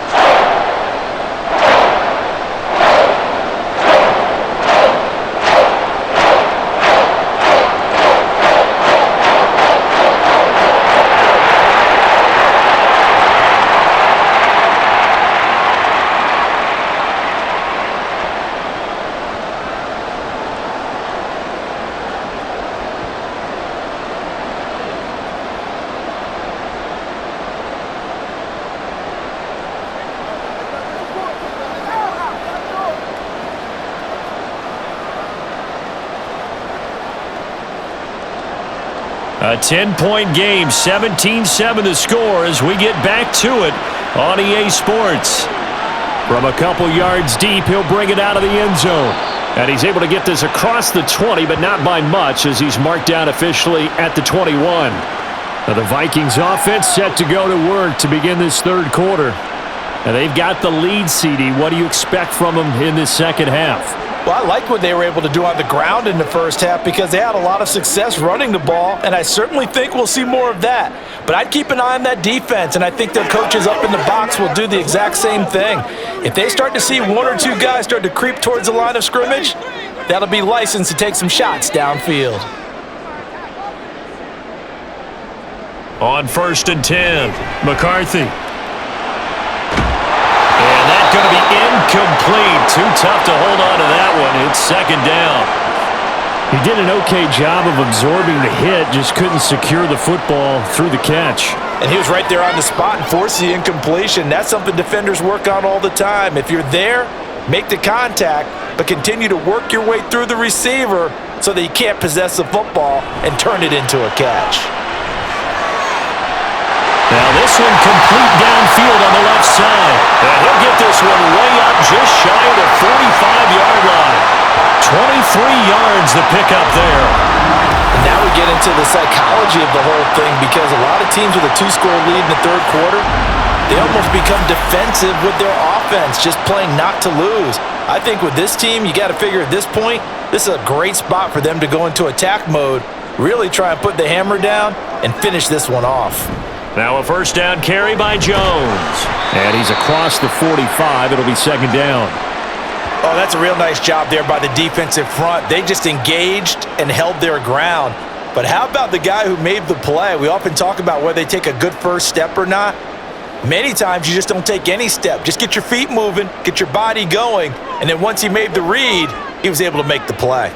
Speaker 2: A 10-point game, 17-7 the score as we get back to it on EA Sports. From a couple yards deep, he'll bring it out of the end zone. And he's able to get this across the 20, but not by much as he's marked down officially at the 21. Now the Vikings offense set to go to work to begin this 3rd quarter. And they've got the lead, CD. What do you expect from them in this 2nd half?
Speaker 3: Well, I like what they were able to do on the ground in the 1st half because they had a lot of success running the ball, and I certainly think we'll see more of that. But I'd keep an eye on that defense, and I think their coaches up in the box will do the exact same thing. If they start to see 1 or 2 guys start to creep towards the line of scrimmage, that'll be licensed to take some shots downfield.
Speaker 2: On 1st and 10, McCarthy. Going to be incomplete. Too tough to hold on to that one. It's 2nd down. He did an okay job of absorbing the hit, just couldn't secure the football through the catch.
Speaker 3: And he was right there on the spot and forced the incompletion. That's something defenders work on all the time. If you're there, make the contact, but continue to work your way through the receiver so that you can't possess the football and turn it into a catch.
Speaker 2: Now this one complete downfield on the left side. And he'll get this one way up just shy of the 45-yard line. 23 yards the pickup there.
Speaker 3: And now we get into the psychology of the whole thing because a lot of teams with a 2-score lead in the 3rd quarter, they almost become defensive with their offense, just playing not to lose. I think with this team, you got to figure at this point, this is a great spot for them to go into attack mode, really try and put the hammer down and finish this one off.
Speaker 2: Now a 1st down carry by Jones. And he's across the 45. It'll be 2nd down.
Speaker 3: Oh, that's a real nice job there by the defensive front. They just engaged and held their ground. But how about the guy who made the play? We often talk about whether they take a good first step or not. Many times you just don't take any step. Just get your feet moving, get your body going, and then once he made the read, he was able to make the play.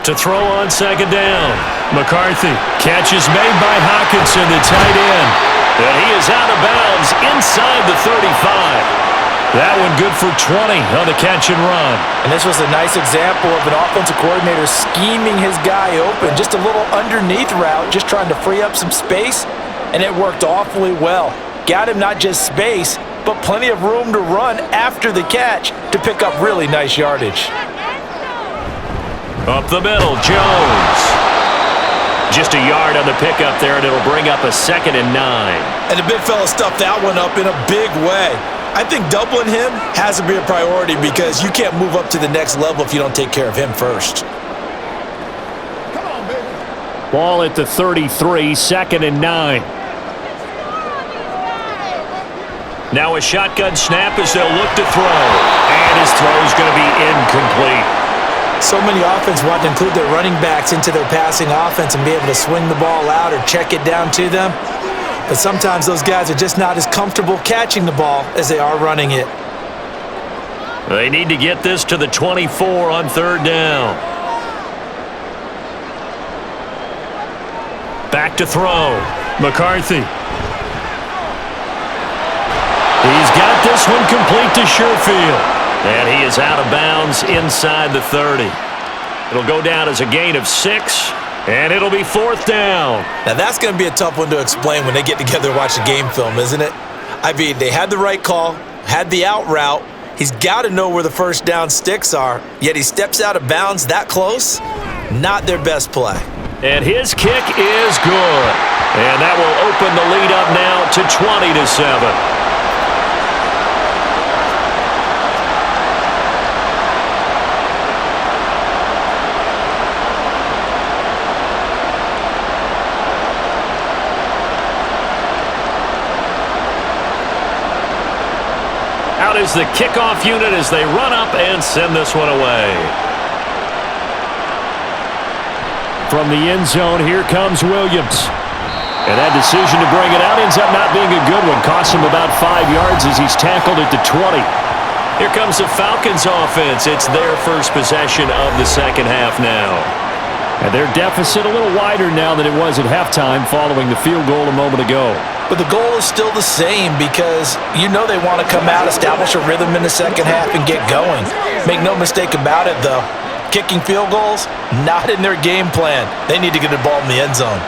Speaker 2: To throw on second down. McCarthy. Catch is made by Hockenson, the tight end. And he is out of bounds inside the 35. That one good for 20 on the catch and run.
Speaker 3: And this was a nice example of an offensive coordinator scheming his guy open. Just a little underneath route, just trying to free up some space, and it worked awfully well. Got him not just space, but plenty of room to run after the catch to pick up really nice yardage.
Speaker 2: Up the middle, Jones. Just a yard on the pickup there, and it'll bring up a 2nd and 9.
Speaker 3: And the big fella stuffed that one up in a big way. I think doubling him has to be a priority because you can't move up to the next level if you don't take care of him first.
Speaker 2: Ball at the 33, 2nd and 9. Now a shotgun snap as they'll look to throw. And his throw is going to be incomplete.
Speaker 3: So many offenses want to include their running backs into their passing offense and be able to swing the ball out or check it down to them. But sometimes those guys are just not as comfortable catching the ball as they are running it.
Speaker 2: They need to get this to the 24 on 3rd down. Back to throw. McCarthy. He's got this one complete to Sherfield. And he is out of bounds inside the 30. It'll go down as a gain of 6. And it'll be 4th down.
Speaker 3: Now that's going to be a tough one to explain when they get together and watch the game film, isn't it? I mean, they had the right call, had the out route. He's got to know where the first down sticks are, yet he steps out of bounds that close. Not their best play.
Speaker 2: And his kick is good. And that will open the lead up now to 20-7. Out is the kickoff unit as they run up and send this one away. From the end zone, here comes Williams. And that decision to bring it out ends up not being a good one. Costs him about 5 yards as he's tackled at the 20. Here comes the Falcons offense. It's their first possession of the second half now. And their deficit a little wider now than it was at halftime following the field goal a moment ago.
Speaker 3: But the goal is still the same because you know they want to come out, establish a rhythm in the second half, and get going. Make no mistake about it, though. Kicking field goals, not in their game plan. They need to get the ball in the end zone.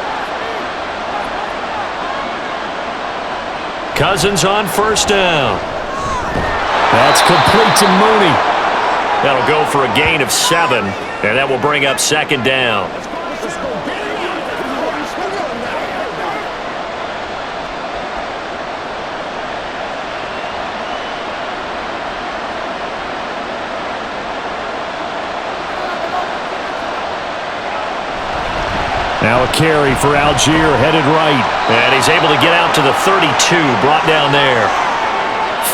Speaker 2: Cousins on 1st down. That's complete to Mooney. That'll go for a gain of 7, and that will bring up 2nd down. Now a carry for Algier, headed right. And he's able to get out to the 32, brought down there.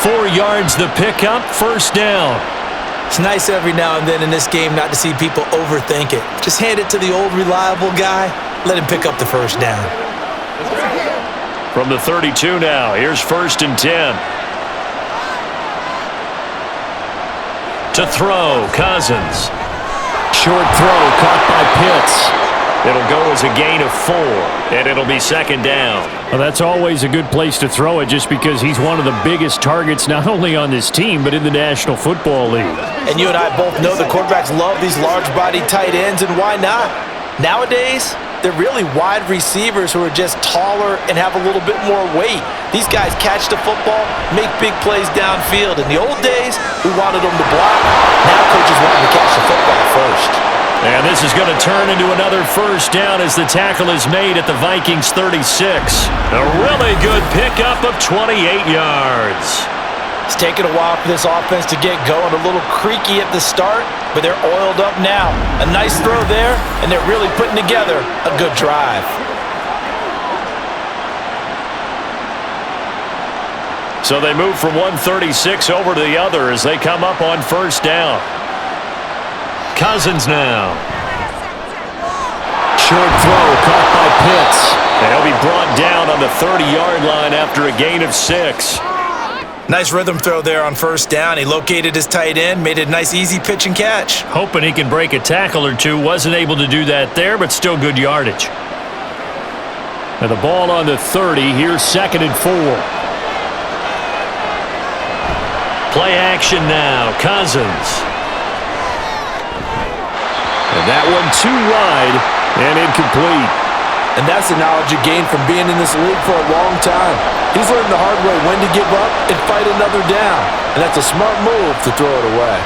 Speaker 2: 4 yards the pickup, 1st down.
Speaker 3: It's nice every now and then in this game not to see people overthink it. Just hand it to the old reliable guy, let him pick up the 1st down.
Speaker 2: From the 32 now, here's 1st and 10. To throw, Cousins. Short throw, caught by Pitts. It'll go as a gain of 4, and it'll be 2nd down. Well, that's always a good place to throw it just because he's one of the biggest targets not only on this team but in the National Football League.
Speaker 3: And you and I both know the quarterbacks love these large-bodied tight ends, and why not? Nowadays, they're really wide receivers who are just taller and have a little bit more weight. These guys catch the football, make big plays downfield. In the old days, we wanted them to block. Now coaches want them to catch the football first.
Speaker 2: And this is going to turn into another 1st down as the tackle is made at the Vikings 36. A really good pickup of 28 yards.
Speaker 3: It's taken a while for this offense to get going. A little creaky at the start, but they're oiled up now. A nice throw there, and they're really putting together a good drive.
Speaker 2: So they move from 136 over to the other as they come up on 1st down. Cousins now. Short throw caught by Pitts. And he'll be brought down on the 30-yard line after a gain of 6.
Speaker 3: Nice rhythm throw there on first down. He located his tight end, made it a nice easy pitch and catch.
Speaker 2: Hoping he can break a tackle or two. Wasn't able to do that there, but still good yardage. And the ball on the 30. Here's 2nd and 4. Play action now. Cousins. And that one too wide and incomplete.
Speaker 3: And that's the knowledge you gain from being in this league for a long time. He's learned the hard way when to give up and fight another down. And that's a smart move to throw it away.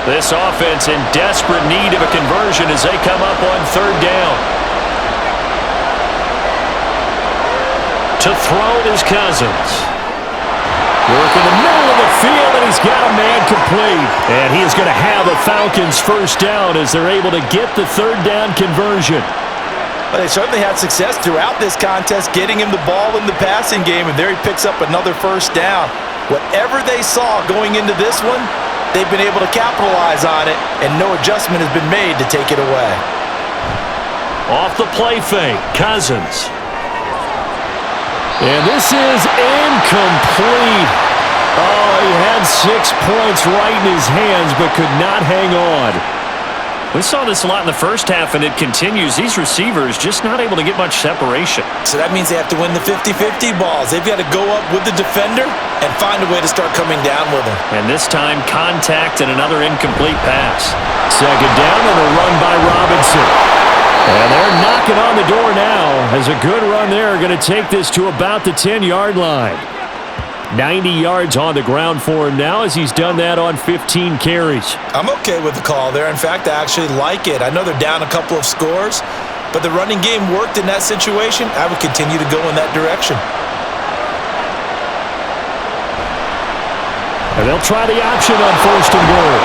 Speaker 2: This offense in desperate need of a conversion as they come up on 3rd down. To throw is Cousins. Work in the middle of the field, and he's got a man complete. And he is going to have a Falcons first down as they're able to get the 3rd down conversion.
Speaker 3: Well, they certainly had success throughout this contest, getting him the ball in the passing game, and there he picks up another first down. Whatever they saw going into this one, they've been able to capitalize on it, and no adjustment has been made to take it away.
Speaker 2: Off the play fake, Cousins. And this is incomplete. Oh, he had 6 points right in his hands, but could not hang on. We saw this a lot in the first half, and it continues. These receivers just not able to get much separation.
Speaker 3: So that means they have to win the 50-50 balls. They've got to go up with the defender and find a way to start coming down with him.
Speaker 2: And this time, contact and another incomplete pass. 2nd down and a run by Robinson. And they're knocking on the door now as a good run there going to take this to about the 10-yard line. 90 yards on the ground for him now as he's done that on 15 carries.
Speaker 3: I'm okay with the call there. In fact, I actually like it. I know they're down a couple of scores, but the running game worked in that situation. I would continue to go in that direction.
Speaker 2: And they'll try the option on 1st and goal.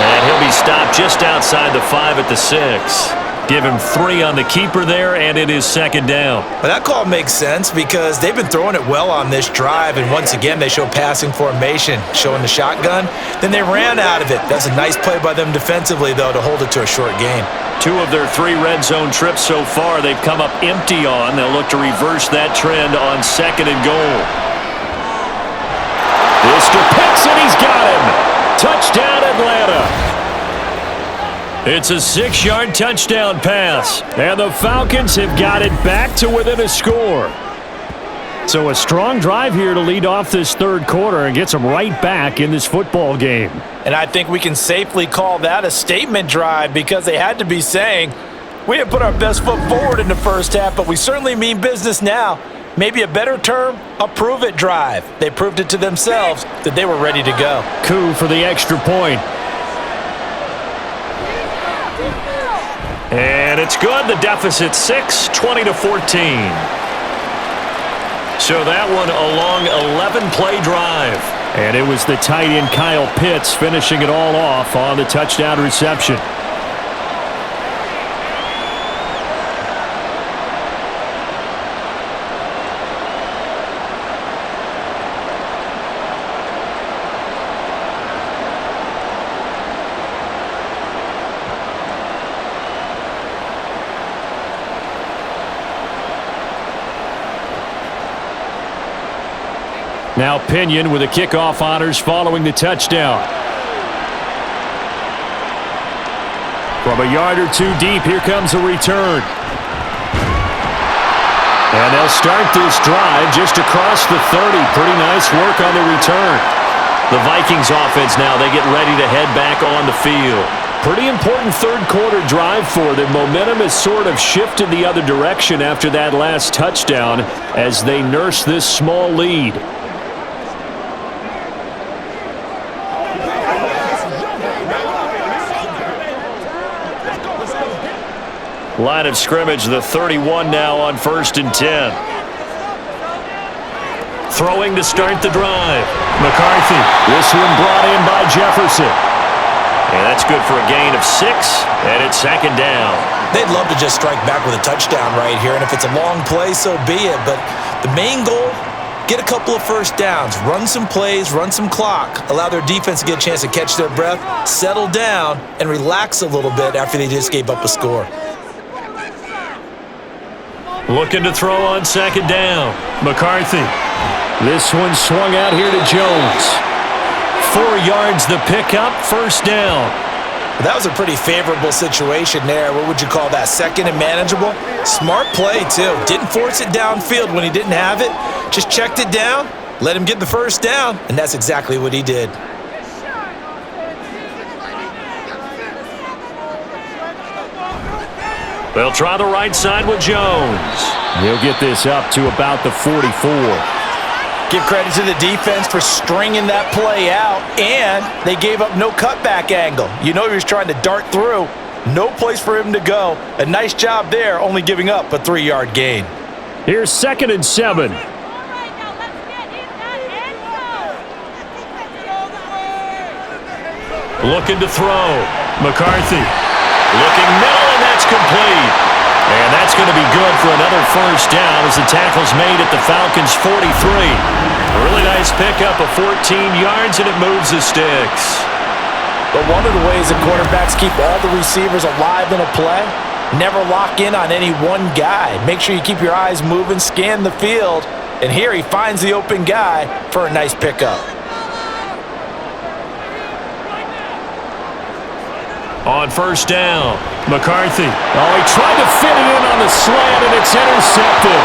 Speaker 2: And he'll be stopped just outside the 5 at the 6. Give him 3 on the keeper there, and it is 2nd down.
Speaker 3: Well, that call makes sense because they've been throwing it well on this drive, and once again, they show passing formation, showing the shotgun. Then they ran out of it. That's a nice play by them defensively, though, to hold it to a short game.
Speaker 2: 2 of their 3 red zone trips so far they've come up empty on. They'll look to reverse that trend on 2nd and goal. This to Pitts, and he's got him. Touchdown, Atlanta. It's a 6-yard touchdown pass, and the Falcons have got it back to within a score. So a strong drive here to lead off this 3rd quarter and gets them right back in this football game.
Speaker 3: And I think we can safely call that a statement drive because they had to be saying, we didn't put our best foot forward in the first half, but we certainly mean business now. Maybe a better term, a prove-it drive. They proved it to themselves that they were ready to go.
Speaker 2: Coup for the extra point. And it's good. The deficit 6, 20-14. So that one a long 11-play drive. And it was the tight end Kyle Pitts finishing it all off on the touchdown reception. Now Pinion with the kickoff honors following the touchdown. From a yard or 2 deep, here comes a return. And they'll start this drive just across the 30. Pretty nice work on the return. The Vikings offense now, they get ready to head back on the field. Pretty important 3rd quarter drive for them. Momentum has sort of shifted the other direction after that last touchdown as they nurse this small lead. Line of scrimmage, the 31 now on 1st and 10. Throwing to start the drive. McCarthy. This one brought in by Jefferson. And that's good for a gain of 6, and it's 2nd down.
Speaker 3: They'd love to just strike back with a touchdown right here, and if it's a long play, so be it. But the main goal, get a couple of first downs, run some plays, run some clock, allow their defense to get a chance to catch their breath, settle down, and relax a little bit after they just gave up a score.
Speaker 2: Looking to throw on second down. McCarthy. This one swung out here to Jones. 4 yards the pickup, first down.
Speaker 3: That was a pretty favorable situation there. What would you call that? Second and manageable? Smart play, too. Didn't force it downfield when he didn't have it. Just checked it down, let him get the first down, and that's exactly what he did.
Speaker 2: They'll try the right side with Jones. He'll get this up to about the 44.
Speaker 3: Give credit to the defense for stringing that play out, and they gave up no cutback angle. You know he was trying to dart through. No place for him to go. A nice job there, only giving up a 3-yard gain.
Speaker 2: Here's 2nd and 7. Looking to throw. McCarthy. Looking middle, and that's complete. And that's going to be good for another first down as the tackle's made at the Falcons' 43. A really nice pickup of 14 yards, and it moves the sticks.
Speaker 3: But one of the ways that quarterbacks keep all the receivers alive in a play, never lock in on any one guy. Make sure you keep your eyes moving, scan the field, and here he finds the open guy for a nice pickup.
Speaker 2: On first down, McCarthy. Oh, he tried to fit it in on the slant, and it's intercepted.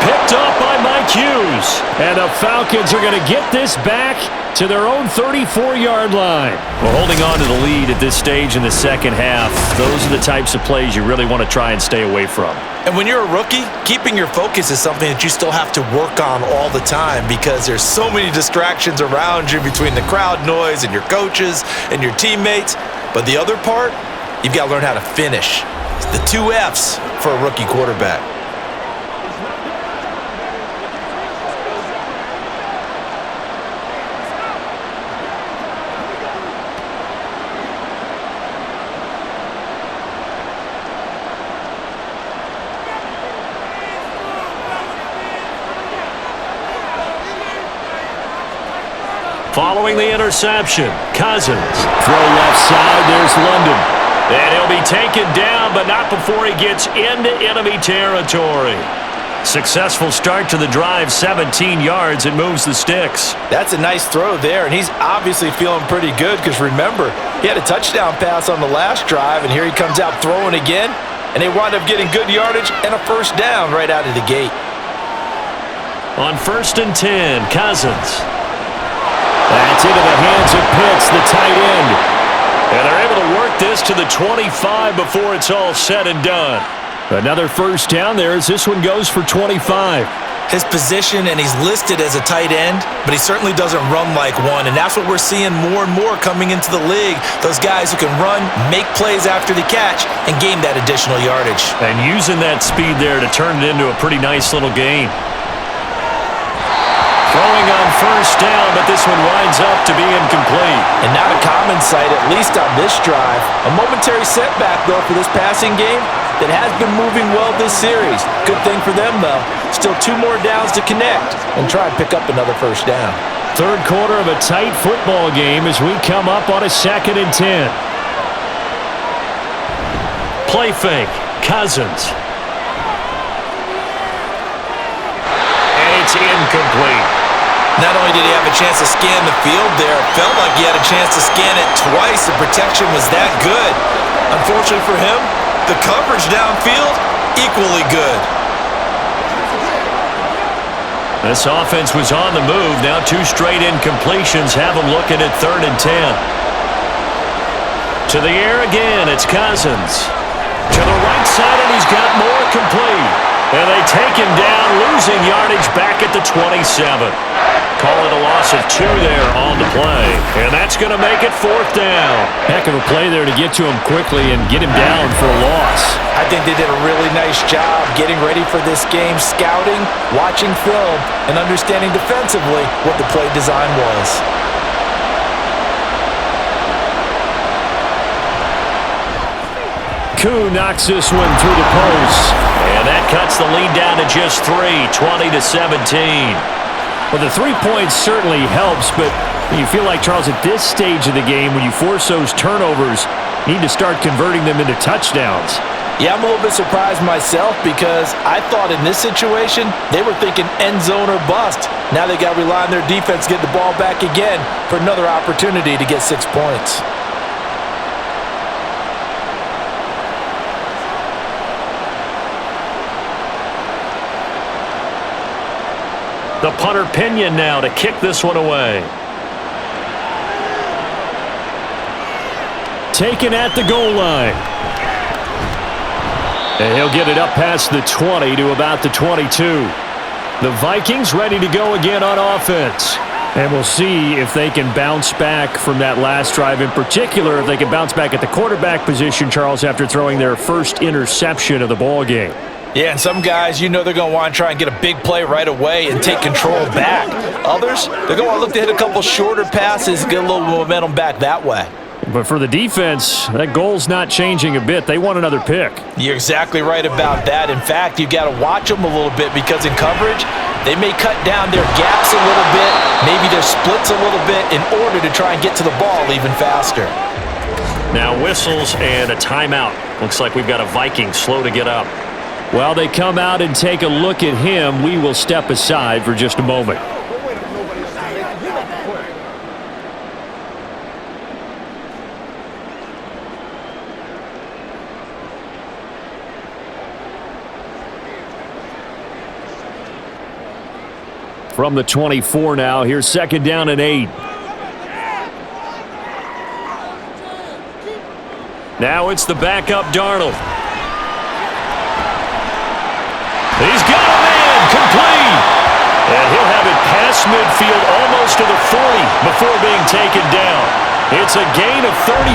Speaker 2: Picked off by Mike Hughes. And the Falcons are going to get this back to their own 34-yard line. Well, holding on to the lead at this stage in the second half, those are the types of plays you really want to try and stay away from.
Speaker 3: And when you're a rookie, keeping your focus is something that you still have to work on all the time because there's so many distractions around you between the crowd noise and your coaches and your teammates. But the other part, you've got to learn how to finish. It's the 2 F's for a rookie quarterback.
Speaker 2: Following the interception, Cousins. Throw left side, there's London. And he'll be taken down, but not before he gets into enemy territory. Successful start to the drive, 17 yards, and moves the sticks.
Speaker 3: That's a nice throw there, and he's obviously feeling pretty good because remember, he had a touchdown pass on the last drive, and here he comes out throwing again, and they wind up getting good yardage and a first down right out of the gate.
Speaker 2: On 1st and 10, Cousins. That's into the hands of Pitts, the tight end. And they're able to work this to the 25 before it's all said and done. Another first down there as this one goes for 25.
Speaker 3: His position, and he's listed as a tight end, but he certainly doesn't run like one, and that's what we're seeing more and more coming into the league. Those guys who can run, make plays after the catch, and gain that additional yardage.
Speaker 2: And using that speed there to turn it into a pretty nice little gain. Throwing on first down, but this one winds up to be incomplete.
Speaker 3: And not a common sight, at least on this drive. A momentary setback, though, for this passing game that has been moving well this series. Good thing for them, though. Still 2 more downs to connect and try and pick up another first down.
Speaker 2: Third quarter of a tight football game as we come up on a 2nd and 10. Play fake, Cousins. And it's incomplete.
Speaker 3: Not only did he have a chance to scan the field there, it felt like he had a chance to scan it twice. The protection was that good. Unfortunately for him, the coverage downfield, equally good.
Speaker 2: This offense was on the move. Now 2 straight incompletions have them looking at 3rd and 10. To the air again, it's Cousins. To the right side, and he's got more complete. And they take him down, losing yardage back at the 27. Call it a loss of 2 there on the play. And that's going to make it 4th down.
Speaker 5: Heck of a play there to get to him quickly and get him down for a loss.
Speaker 3: I think they did a really nice job getting ready for this game, scouting, watching film, and understanding defensively what the play design was.
Speaker 2: Koo knocks this one through the post. And that cuts the lead down to just 3, 20-17.
Speaker 5: Well, the 3 points certainly helps, but you feel like, Charles, at this stage of the game, when you force those turnovers, you need to start converting them into touchdowns.
Speaker 3: Yeah, I'm a little bit surprised myself because I thought in this situation they were thinking end zone or bust. Now they got to rely on their defense to get the ball back again for another opportunity to get 6 points.
Speaker 2: The punter Pinion now to kick this one away. Taken at the goal line. And he'll get it up past the 20 to about the 22. The Vikings ready to go again on offense. And we'll see if they can bounce back from that last drive, in particular if they can bounce back at the quarterback position, Charles, after throwing their first interception of the ball game.
Speaker 3: Yeah, and some guys, you know they're going to want to try and get a big play right away and take control back. Others, they're going to look to hit a couple shorter passes, get a little momentum back that way.
Speaker 2: But for the defense, that goal's not changing a bit. They want another pick.
Speaker 3: You're exactly right about that. In fact, you've got to watch them a little bit because in coverage, they may cut down their gaps a little bit, maybe their splits a little bit in order to try and get to the ball even faster.
Speaker 2: Now whistles and a timeout. Looks like we've got a Viking slow to get up. While they come out and take a look at him, we will step aside for just a moment. From the 24 now, here's 2nd down and 8. Now it's the backup Darnold. He's got a man, complete. And he'll have it past midfield almost to the 40 before being taken down. It's a gain of 34.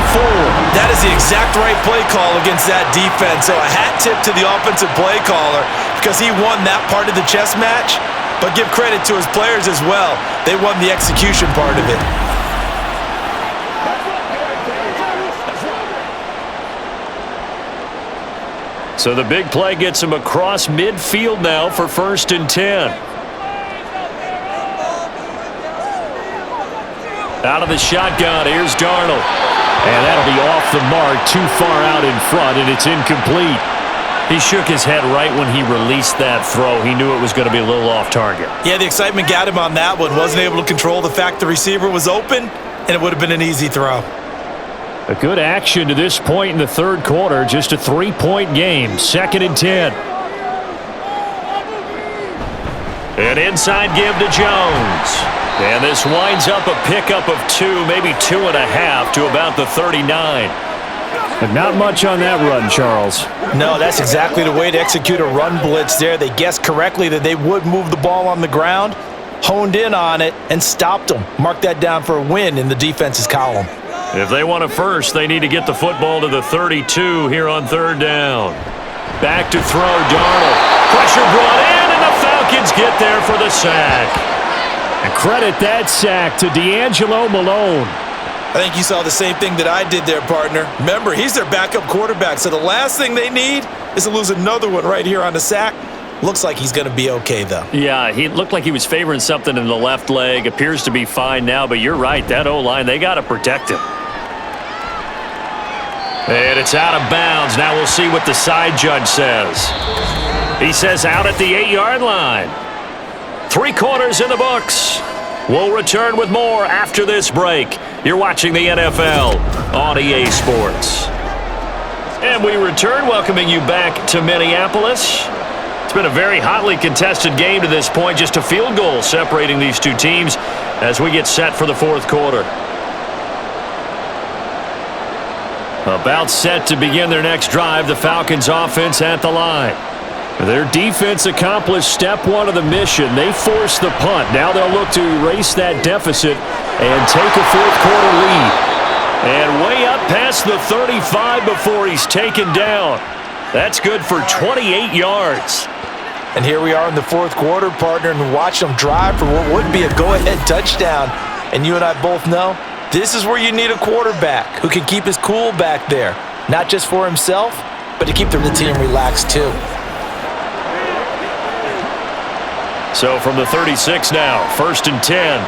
Speaker 3: That is the exact right play call against that defense. So a hat tip to the offensive play caller because he won that part of the chess match. But give credit to his players as well. They won the execution part of it.
Speaker 2: So the big play gets him across midfield now for 1st and 10. Out of the shotgun, here's Darnold. And that'll be off the mark, too far out in front, and it's incomplete. He shook his head right when he released that throw. He knew it was going to be a little off target.
Speaker 3: Yeah, the excitement got him on that one. Wasn't able to control the fact the receiver was open, and it would have been an easy throw.
Speaker 2: A good action to this point in the 3rd quarter. Just a 3-point game. 2nd and 10. An inside give to Jones. And this winds up a pickup of 2, maybe 2.5 to about the 39. But not much on that run, Charles.
Speaker 3: No, that's exactly the way to execute a run blitz there. They guessed correctly that they would move the ball on the ground, honed in on it, and stopped them. Mark that down for a win in the defense's column.
Speaker 2: If they want a first, they need to get the football to the 32 here on 3rd down. Back to throw, Darnold. Pressure brought in, and the Falcons get there for the sack. And credit that sack to D'Angelo Malone.
Speaker 3: I think you saw the same thing that I did there, partner. Remember, he's their backup quarterback, so the last thing they need is to lose another one right here on the sack. Looks like he's going to be okay, though.
Speaker 2: Yeah, he looked like he was favoring something in the left leg. Appears to be fine now, but you're right. That O-line, they got to protect him. And it's out of bounds. Now we'll see what the side judge says. He says out at the 8-yard line. 3 quarters in the books. We'll return with more after this break. You're watching the NFL on EA Sports. And we return, welcoming you back to Minneapolis. It's been a very hotly contested game to this point. Just a field goal separating these two teams as we get set for the 4th quarter. About set to begin their next drive, the Falcons offense at the line. Their defense accomplished step 1 of the mission. They forced the punt. Now they'll look to erase that deficit and take a 4th quarter lead. And way up past the 35 before he's taken down. That's good for 28 yards.
Speaker 3: And here we are in the 4th quarter, partner, and watch them drive for what would be a go-ahead touchdown. And you and I both know this is where you need a quarterback who can keep his cool back there. Not just for himself, but to keep the team relaxed too.
Speaker 2: So from the 36 now, 1st and 10.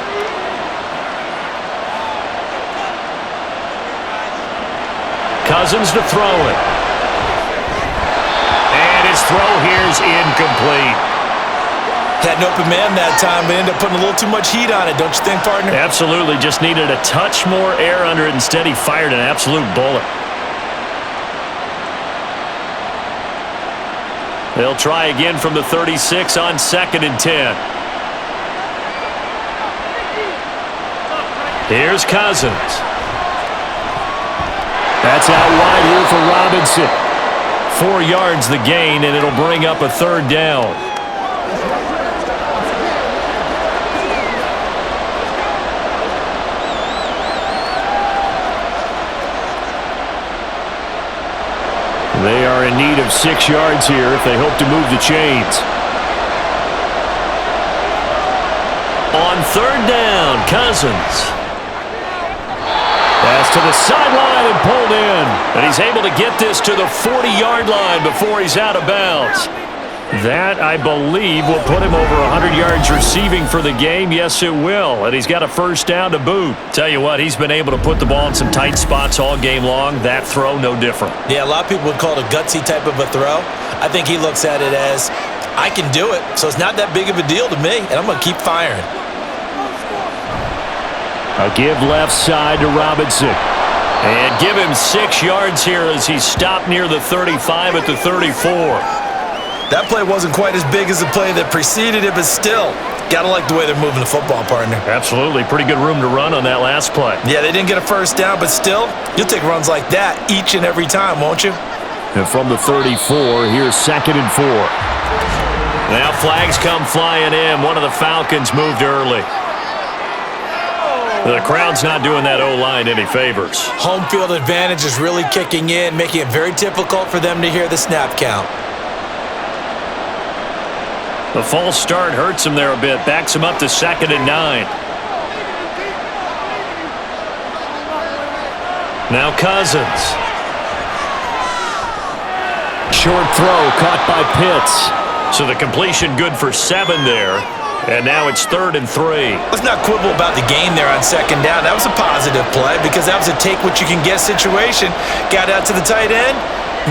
Speaker 2: Cousins to throw it. throw here's incomplete.
Speaker 3: Had an open man that time, but ended up putting a little too much heat on it, don't you think, partner?
Speaker 2: Absolutely. Just needed a touch more air under it. Instead, he fired an absolute bullet. They'll try again from the 36 on 2nd and 10. Here's Cousins. That's out wide here for Robinson. 4 yards the gain, and it'll bring up a 3rd down. They are in need of 6 yards here if they hope to move the chains. On 3rd down, Cousins. Pass to the sideline and pulled in. And he's able to get this to the 40-yard line before he's out of bounds. That, I believe, will put him over 100 yards receiving for the game. Yes, it will. And he's got a 1st down to boot. Tell you what, he's been able to put the ball in some tight spots all game long. That throw, no different.
Speaker 3: Yeah, a lot of people would call it a gutsy type of a throw. I think he looks at it as, I can do it, so it's not that big of a deal to me, and I'm going to keep firing.
Speaker 2: A give left side to Robinson. And give him 6 yards here as he's stopped near the 35 at the 34.
Speaker 3: That play wasn't quite as big as the play that preceded it, but still, got to like the way they're moving the football, partner.
Speaker 2: Absolutely. Pretty good room to run on that last play.
Speaker 3: Yeah, they didn't get a 1st down, but still, you'll take runs like that each and every time, won't you?
Speaker 2: And from the 34, here's 2nd and 4. Now flags come flying in. One of the Falcons moved early. The crowd's not doing that O-line any favors.
Speaker 3: Home field advantage is really kicking in, making it very difficult for them to hear the snap count.
Speaker 2: The false start hurts him there a bit. Backs him up to 2nd and 9. Now Cousins. Short throw caught by Pitts. So the completion good for 7 there. And now it's 3rd and 3.
Speaker 3: Let's not quibble about the gain there on 2nd down. That was a positive play because that was a take-what-you-can-get situation. Got out to the tight end.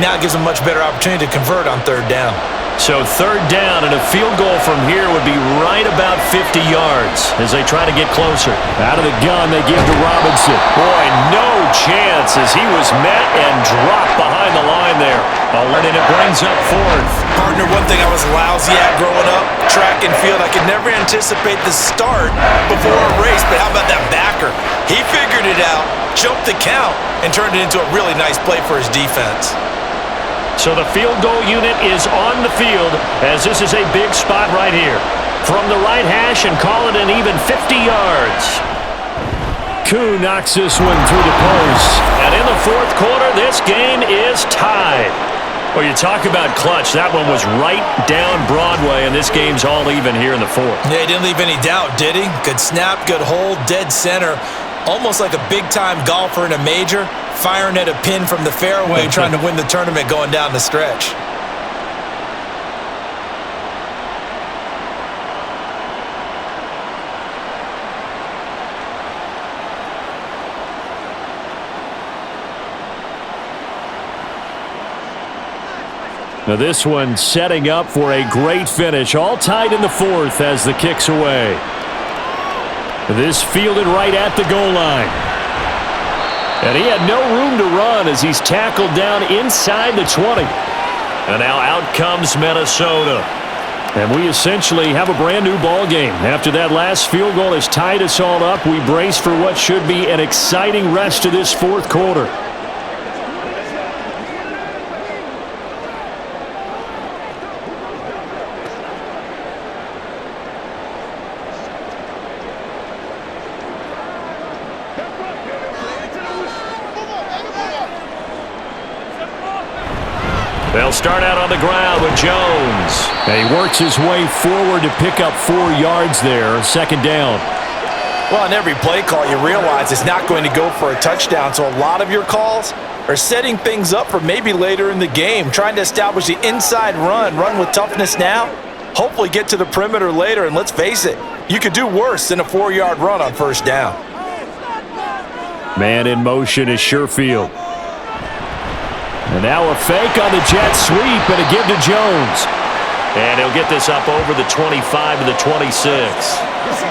Speaker 3: Now it gives them a much better opportunity to convert on 3rd down.
Speaker 2: So 3rd down, and a field goal from here would be right about 50 yards as they try to get closer. Out of the gun, they give to Robinson. Boy, no chance as he was met and dropped behind the line there. And it brings up 4th.
Speaker 3: Partner, one thing I was lousy at growing up, track and field, I could never anticipate the start before a race, but how about that backer? He figured it out, jumped the count, and turned it into a really nice play for his defense.
Speaker 2: So the field goal unit is on the field as this is a big spot right here. From the right hash and call it an even 50 yards. Koo knocks this one through the post. And in the 4th quarter, this game is tied. Well, you talk about clutch. That one was right down Broadway, and this game's all even here in the 4th.
Speaker 3: Yeah, he didn't leave any doubt, did he? Good snap, good hold, dead center. Almost like a big-time golfer in a major, firing at a pin from the fairway, trying to win the tournament going down the stretch.
Speaker 2: Now this one setting up for a great finish. All tied in the 4th as the kick's away. This fielded right at the goal line. And he had no room to run as he's tackled down inside the 20. And now out comes Minnesota. And we essentially have a brand new ball game. After that last field goal has tied us all up, we brace for what should be an exciting rest of this 4th quarter. They'll start out on the ground with Jones. And he works his way forward to pick up 4 yards there, 2nd down.
Speaker 3: Well, on every play call, you realize it's not going to go for a touchdown, so a lot of your calls are setting things up for maybe later in the game, trying to establish the inside run with toughness now, hopefully get to the perimeter later, and let's face it, you could do worse than a 4-yard run on 1st down.
Speaker 2: Man in motion is Sherfield.
Speaker 5: And now a fake on the jet sweep and a give to Jones.
Speaker 2: And he'll get this up over the 25 to the 26.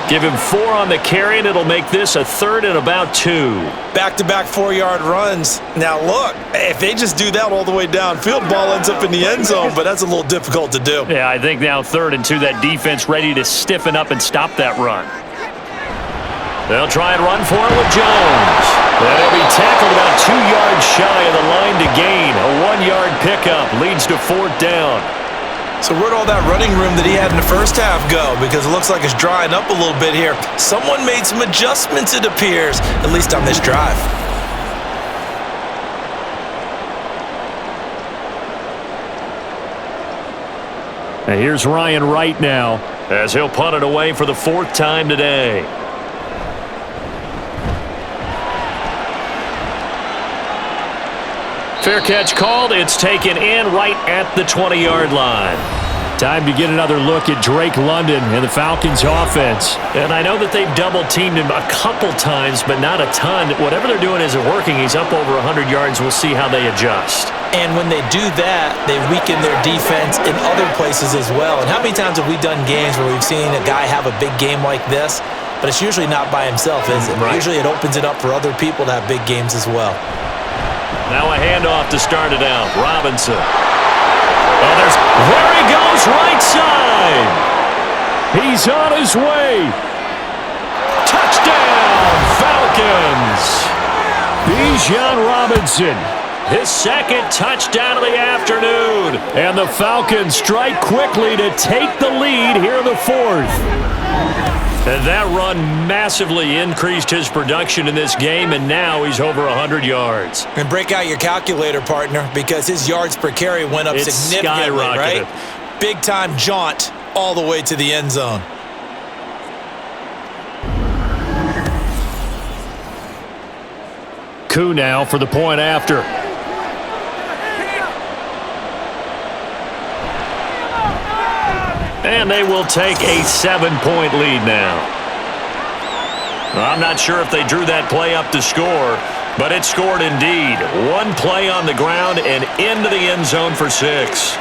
Speaker 2: Give him 4 on the carry, and it'll make this a 3rd and about 2.
Speaker 3: Back-to-back 4-yard runs. Now, look, if they just do that all the way downfield, ball ends up in the end zone, but that's a little difficult to do.
Speaker 2: Yeah, I think now 3rd and 2, that defense ready to stiffen up and stop that run. They'll try and run for it with Jones. And he'll be tackled about 2 yards shy of the line to gain. A 1-yard pickup leads to 4th down.
Speaker 3: So where'd all that running room that he had in the first half go? Because it looks like it's drying up a little bit here. Someone made some adjustments, it appears, at least on this drive.
Speaker 5: And here's Ryan Wright now,
Speaker 2: as he'll punt it away for the 4th time today. Fair catch called. It's taken in right at the 20-yard line.
Speaker 5: Time to get another look at Drake London and the Falcons offense.
Speaker 2: And I know that they've double-teamed him a couple times, but not a ton. Whatever they're doing isn't working. He's up over 100 yards. We'll see how they adjust.
Speaker 3: And when they do that, they weaken their defense in other places as well. And how many times have we done games where we've seen a guy have a big game like this, but it's usually not by himself, is it?
Speaker 2: Right.
Speaker 3: Usually it opens it up for other people to have big games as well.
Speaker 2: Now a handoff to start it out. Robinson. Oh, there he goes, right side.
Speaker 5: He's on his way.
Speaker 2: Touchdown, Falcons.
Speaker 5: Bijan Robinson.
Speaker 2: His 2nd touchdown of the afternoon.
Speaker 5: And the Falcons strike quickly to take the lead here in the 4th.
Speaker 2: And that run massively increased his production in this game, and now he's over 100 yards.
Speaker 3: And break out your calculator, partner, because his yards per carry went up significantly,
Speaker 2: skyrocketed.
Speaker 3: right? Big-time jaunt all the way to the end zone.
Speaker 5: Koo now for the point after.
Speaker 2: And they will take a 7-point lead now. I'm not sure if they drew that play up to score, but it scored indeed. 1 play on the ground and into the end zone for 6.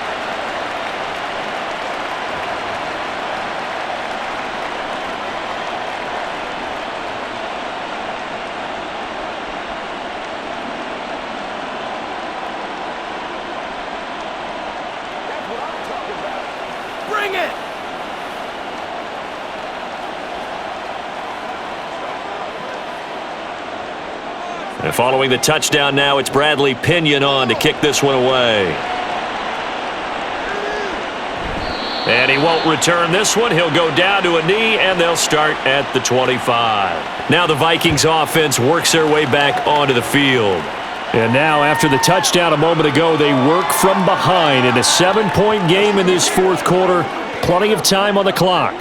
Speaker 2: And following the touchdown now, it's Bradley Pinion on to kick this one away. And he won't return this one. He'll go down to a knee, and they'll start at the 25. Now the Vikings offense works their way back onto the field.
Speaker 5: And now, after the touchdown a moment ago, they work from behind in a 7-point game in this 4th quarter. Plenty of time on the clock.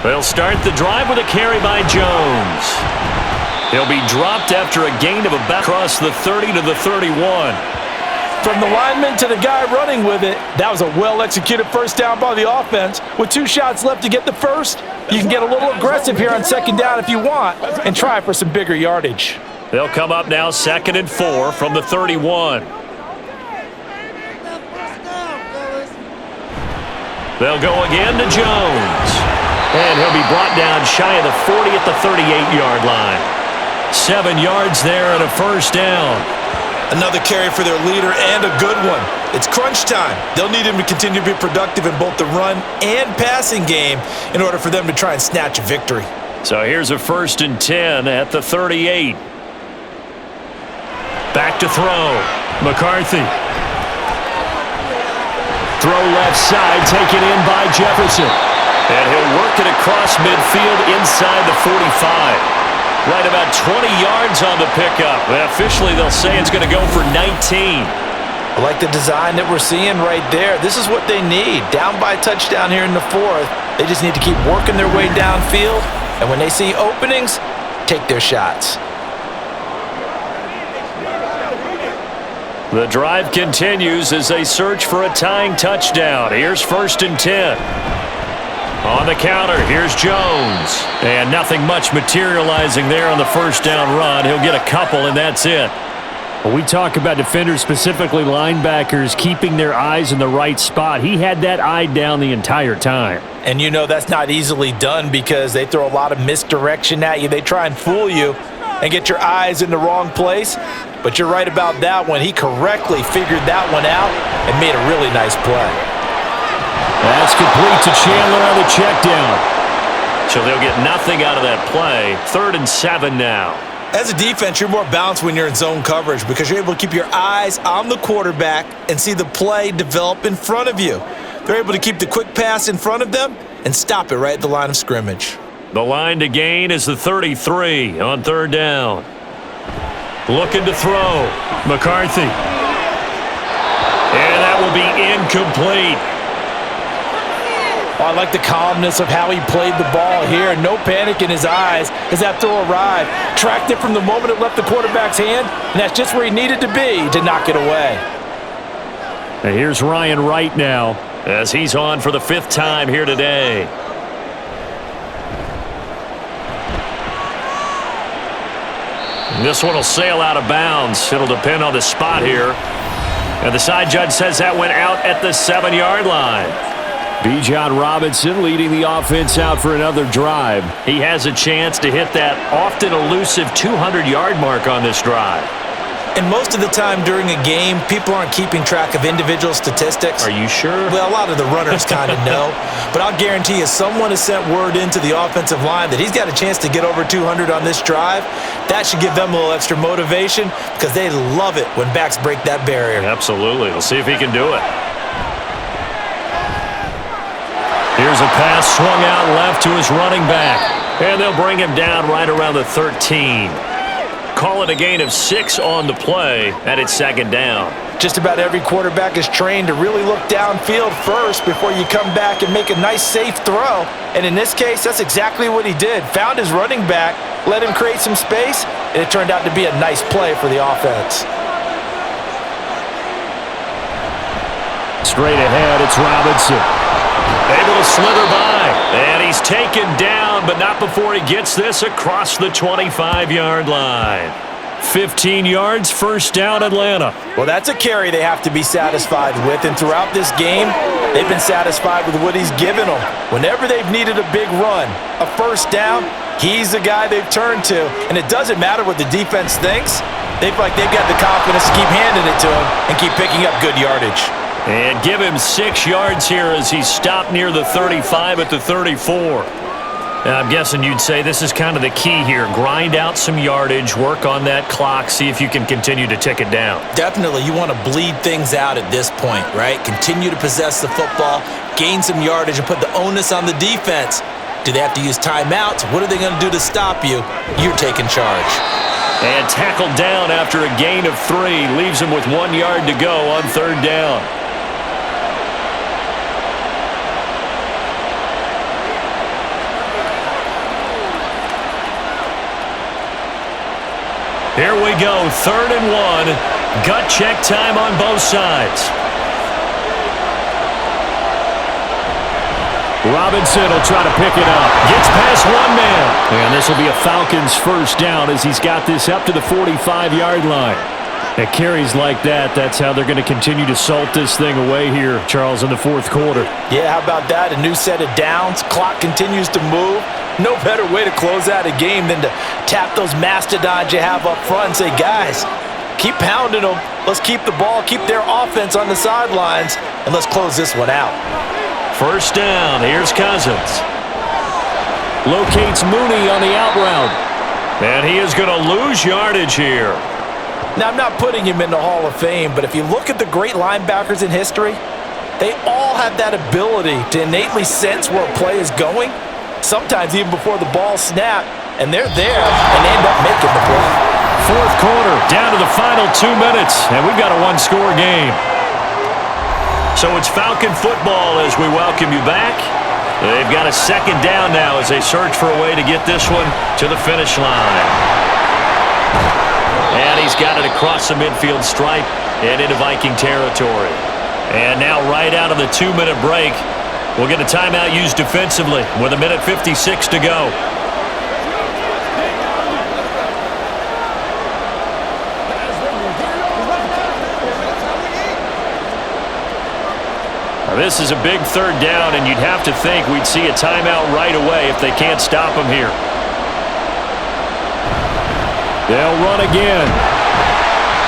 Speaker 2: They'll start the drive with a carry by Jones. He'll be dropped after a gain of about across the 30 to the 31.
Speaker 3: From the lineman to the guy running with it, that was a well-executed first down by the offense. With 2 shots left to get the first, you can get a little aggressive here on 2nd down if you want and try for some bigger yardage.
Speaker 2: They'll come up now 2nd and 4 from the 31. They'll go again to Jones. And he'll be brought down shy of the 40 at the 38-yard line. 7 yards there and a first down.
Speaker 3: Another carry for their leader and a good one. It's crunch time. They'll need him to continue to be productive in both the run and passing game in order for them to try and snatch a victory.
Speaker 2: So here's a 1st and 10 at the 38. Back to throw. McCarthy.
Speaker 5: Throw left side, taken in by Jefferson.
Speaker 2: And he'll work it across midfield inside the 45. Right about 20 yards on the pickup. And officially, they'll say it's going to go for 19.
Speaker 3: I like the design that we're seeing right there. This is what they need. Down by a touchdown here in the 4th. They just need to keep working their way downfield. And when they see openings, take their shots.
Speaker 5: The drive continues as they search for a tying touchdown. Here's 1st and 10. On the counter, here's Jones. And nothing much materializing there on the first down run. He'll get a couple, and that's it. When we talk about defenders, specifically linebackers, keeping their eyes in the right spot, he had that eye down the entire time.
Speaker 3: And you know that's not easily done because they throw a lot of misdirection at you. They try and fool you and get your eyes in the wrong place. But you're right about that one. He correctly figured that one out and made a really nice play.
Speaker 5: That's complete to Chandler on the check down. So they'll get nothing out of that play. 3rd and 7 now.
Speaker 3: As a defense, you're more balanced when you're in zone coverage because you're able to keep your eyes on the quarterback and see the play develop in front of you. They're able to keep the quick pass in front of them and stop it right at the line of scrimmage.
Speaker 5: The line to gain is the 33 on 3rd down. Looking to throw. McCarthy. And that will be incomplete.
Speaker 3: I like the calmness of how he played the ball here. No panic in his eyes as that throw arrived. Tracked it from the moment it left the quarterback's hand, and that's just where he needed to be to knock it away.
Speaker 5: And here's Ryan Wright now as he's on for the 5th time here today. And this one will sail out of bounds. It'll depend on the spot here. And the side judge says that went out at the 7-yard line. Bijan Robinson leading the offense out for another drive. He has a chance to hit that often elusive 200-yard mark on this drive.
Speaker 3: And most of the time during a game, people aren't keeping track of individual statistics.
Speaker 5: Are you sure?
Speaker 3: Well, a lot of the runners kind of know. But I'll guarantee you someone has sent word into the offensive line that he's got a chance to get over 200 on this drive. That should give them a little extra motivation because they love it when backs break that barrier.
Speaker 5: Absolutely. We'll see if he can do it. Here's a pass swung out left to his running back. And they'll bring him down right around the 13. Call it a gain of 6 on the play, and it's 2nd down.
Speaker 3: Just about every quarterback is trained to really look downfield first before you come back and make a nice, safe throw. And in this case, that's exactly what he did. Found his running back, let him create some space, and it turned out to be a nice play for the offense.
Speaker 5: Straight ahead, it's Robinson. Able to slither by, and he's taken down, but not before he gets this across the 25-yard line. 15 yards, 1st down, Atlanta.
Speaker 3: Well, that's a carry they have to be satisfied with, and throughout this game, they've been satisfied with what he's given them. Whenever they've needed a big run, a 1st down, he's the guy they've turned to, and it doesn't matter what the defense thinks. They feel like they've got the confidence to keep handing it to him and keep picking up good yardage.
Speaker 5: And give him 6 yards here as he stopped near the 35 at the 34. And I'm guessing you'd say this is kind of the key here. Grind out some yardage, work on that clock, see if you can continue to tick it down.
Speaker 3: Definitely. You want to bleed things out at this point, right? Continue to possess the football, gain some yardage, and put the onus on the defense. Do they have to use timeouts? What are they going to do to stop you? You're taking charge.
Speaker 5: And tackled down after a gain of 3. Leaves him with 1 yard to go on 3rd down. Here we go, 3rd and 1. Gut check time on both sides. Robinson will try to pick it up. Gets past one man. And this will be a Falcons 1st down as he's got this up to the 45-yard line. At carries like that, that's how they're going to continue to salt this thing away here, Charles, in the 4th quarter.
Speaker 3: Yeah, how about that? A new set of downs. Clock continues to move. No better way to close out a game than to tap those mastodons you have up front and say, guys, keep pounding them. Let's keep the ball, keep their offense on the sidelines, and let's close this one out.
Speaker 5: 1st down. Here's Cousins. Locates Mooney on the out route. And he is going to lose yardage here.
Speaker 3: Now, I'm not putting him in the Hall of Fame, but if you look at the great linebackers in history, they all have that ability to innately sense where a play is going, sometimes even before the ball snapped, and they're there, and they end up making the play.
Speaker 5: 4th quarter, down to the final 2 minutes, and we've got a 1-score game. So it's Falcon football as we welcome you back. They've got a 2nd down now as they search for a way to get this one to the finish line. And he's he's got it across the midfield stripe and into Viking territory. And now right out of the 2-minute break, we'll get a timeout used defensively with 1:56 to go. Now, this is a big 3rd down, and you'd have to think we'd see a timeout right away if they can't stop him here.
Speaker 2: They'll run again.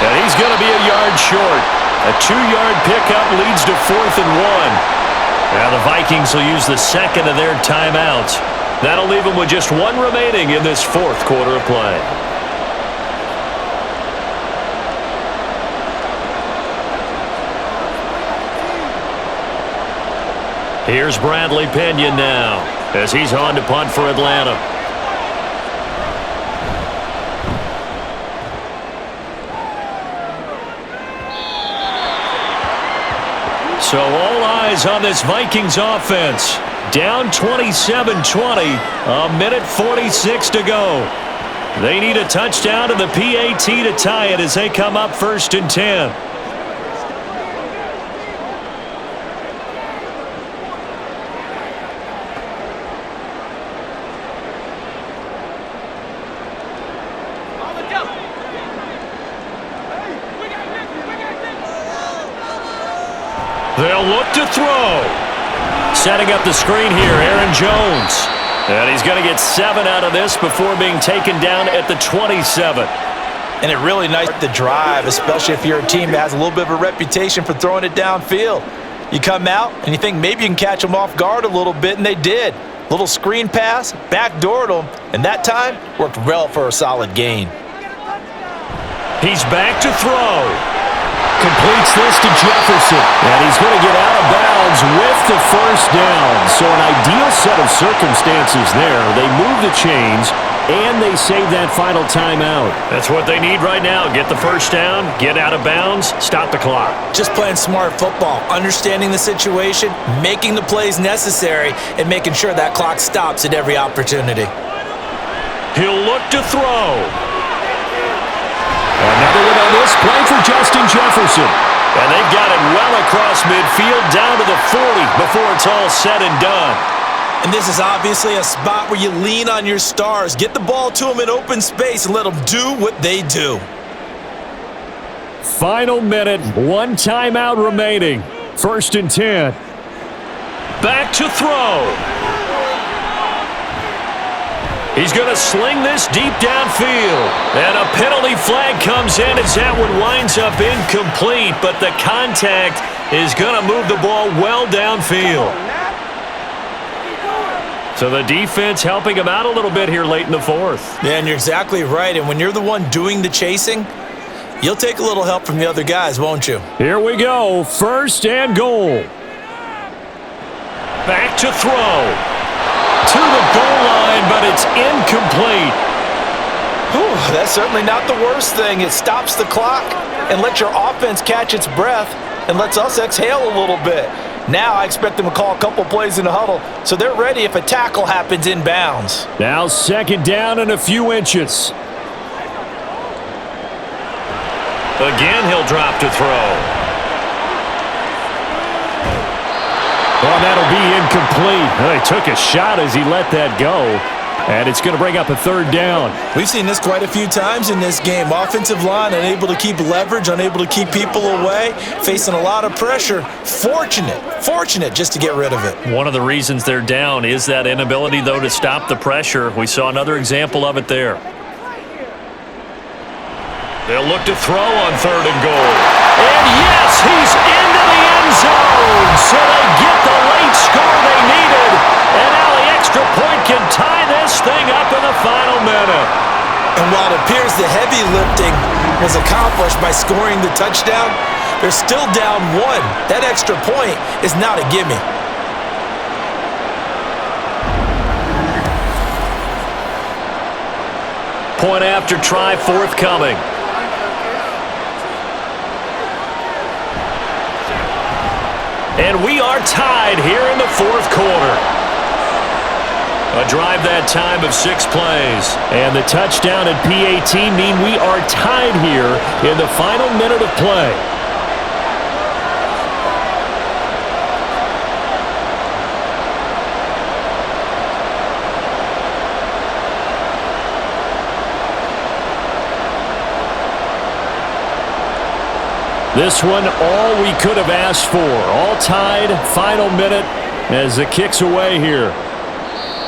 Speaker 5: And he's going to be a yard short. A 2-yard pickup leads to 4th and 1. Now the Vikings will use the second of their timeouts. That'll leave them with just 1 remaining in this 4th quarter of play. Here's Bradley Pinion now as he's on to punt for Atlanta. So all eyes on this Vikings offense. Down 27-20, 1:46 to go. They need a touchdown to the PAT to tie it as they come up 1st and 10. They'll look to throw. Setting up the screen here, Aaron Jones. And he's going to get 7 out of this before being taken down at the 27.
Speaker 3: And it really nice to drive, especially if you're a team that has a little bit of a reputation for throwing it downfield. You come out and you think maybe you can catch them off guard a little bit, and they did. Little screen pass, backdoored them, and that time worked well for a solid gain.
Speaker 5: He's back to throw.
Speaker 2: Completes this to Jefferson. And he's going to get out of bounds with the 1st down. So an ideal set of circumstances there. They move the chains, and they save that final timeout.
Speaker 5: That's what they need right now. Get the 1st down, get out of bounds, stop the clock.
Speaker 3: Just playing smart football, understanding the situation, making the plays necessary, and making sure that clock stops at every opportunity.
Speaker 5: He'll look to throw.
Speaker 2: Another one on this play for Justin Jefferson.
Speaker 5: And they've got it well across midfield down to the 40 before it's all said and done.
Speaker 3: And this is obviously a spot where you lean on your stars. Get the ball to them in open space and let them do what they do.
Speaker 2: Final minute, 1 timeout remaining. 1st and 10.
Speaker 5: Back to throw. He's going to sling this deep downfield. And a penalty flag comes in as that one winds up incomplete. But the contact is going to move the ball well downfield. So the defense helping him out a little bit here late in the 4th.
Speaker 3: Yeah, and you're exactly right. And when you're the one doing the chasing, you'll take a little help from the other guys, won't you?
Speaker 2: Here we go. 1st and goal.
Speaker 5: Back to throw. To the goal line, but it's incomplete.
Speaker 3: Whew, that's certainly not the worst thing. It stops the clock and lets your offense catch its breath and lets us exhale a little bit. Now I expect them to call a couple plays in the huddle, so they're ready if a tackle happens inbounds.
Speaker 2: Now 2nd down and a few inches.
Speaker 5: Again, he'll drop to throw.
Speaker 2: Well, that'll be incomplete. Well, he took a shot as he let that go. And it's going to bring up a 3rd down.
Speaker 3: We've seen this quite a few times in this game. Offensive line unable to keep leverage, unable to keep people away, facing a lot of pressure. Fortunate just to get rid of it.
Speaker 5: One of the reasons they're down is that inability, though, to stop the pressure. We saw another example of it there. They'll look to throw on 3rd and goal. And yes, he's into the end zone. So they get the late score they needed. And now the extra point can tie this thing up in the final minute.
Speaker 3: And while it appears the heavy lifting was accomplished by scoring the touchdown, they're still down 1. That extra point is not a gimme.
Speaker 5: Point after try forthcoming. And we are tied here in the 4th quarter. A drive that time of 6 plays.
Speaker 2: And the touchdown and PAT mean we are tied here in the final minute of play. This one, all we could have asked for. All tied, final minute as the kick's away here.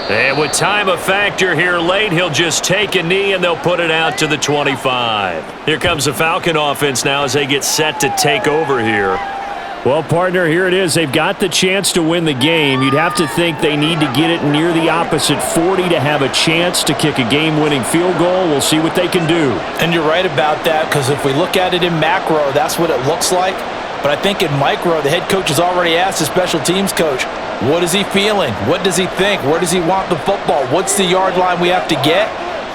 Speaker 5: And with time a factor here late, he'll just take a knee and they'll put it out to the 25. Here comes the Falcon offense now as they get set to take over here.
Speaker 2: Well, partner, here it is. They've got the chance to win the game. You'd have to think they need to get it near the opposite 40 to have a chance to kick a game-winning field goal. We'll see what they can do.
Speaker 3: And you're right about that, because if we look at it in macro, that's what it looks like. But I think in micro, the head coach has already asked the special teams coach, what is he feeling? What does he think? Where does he want the football? What's the yard line we have to get?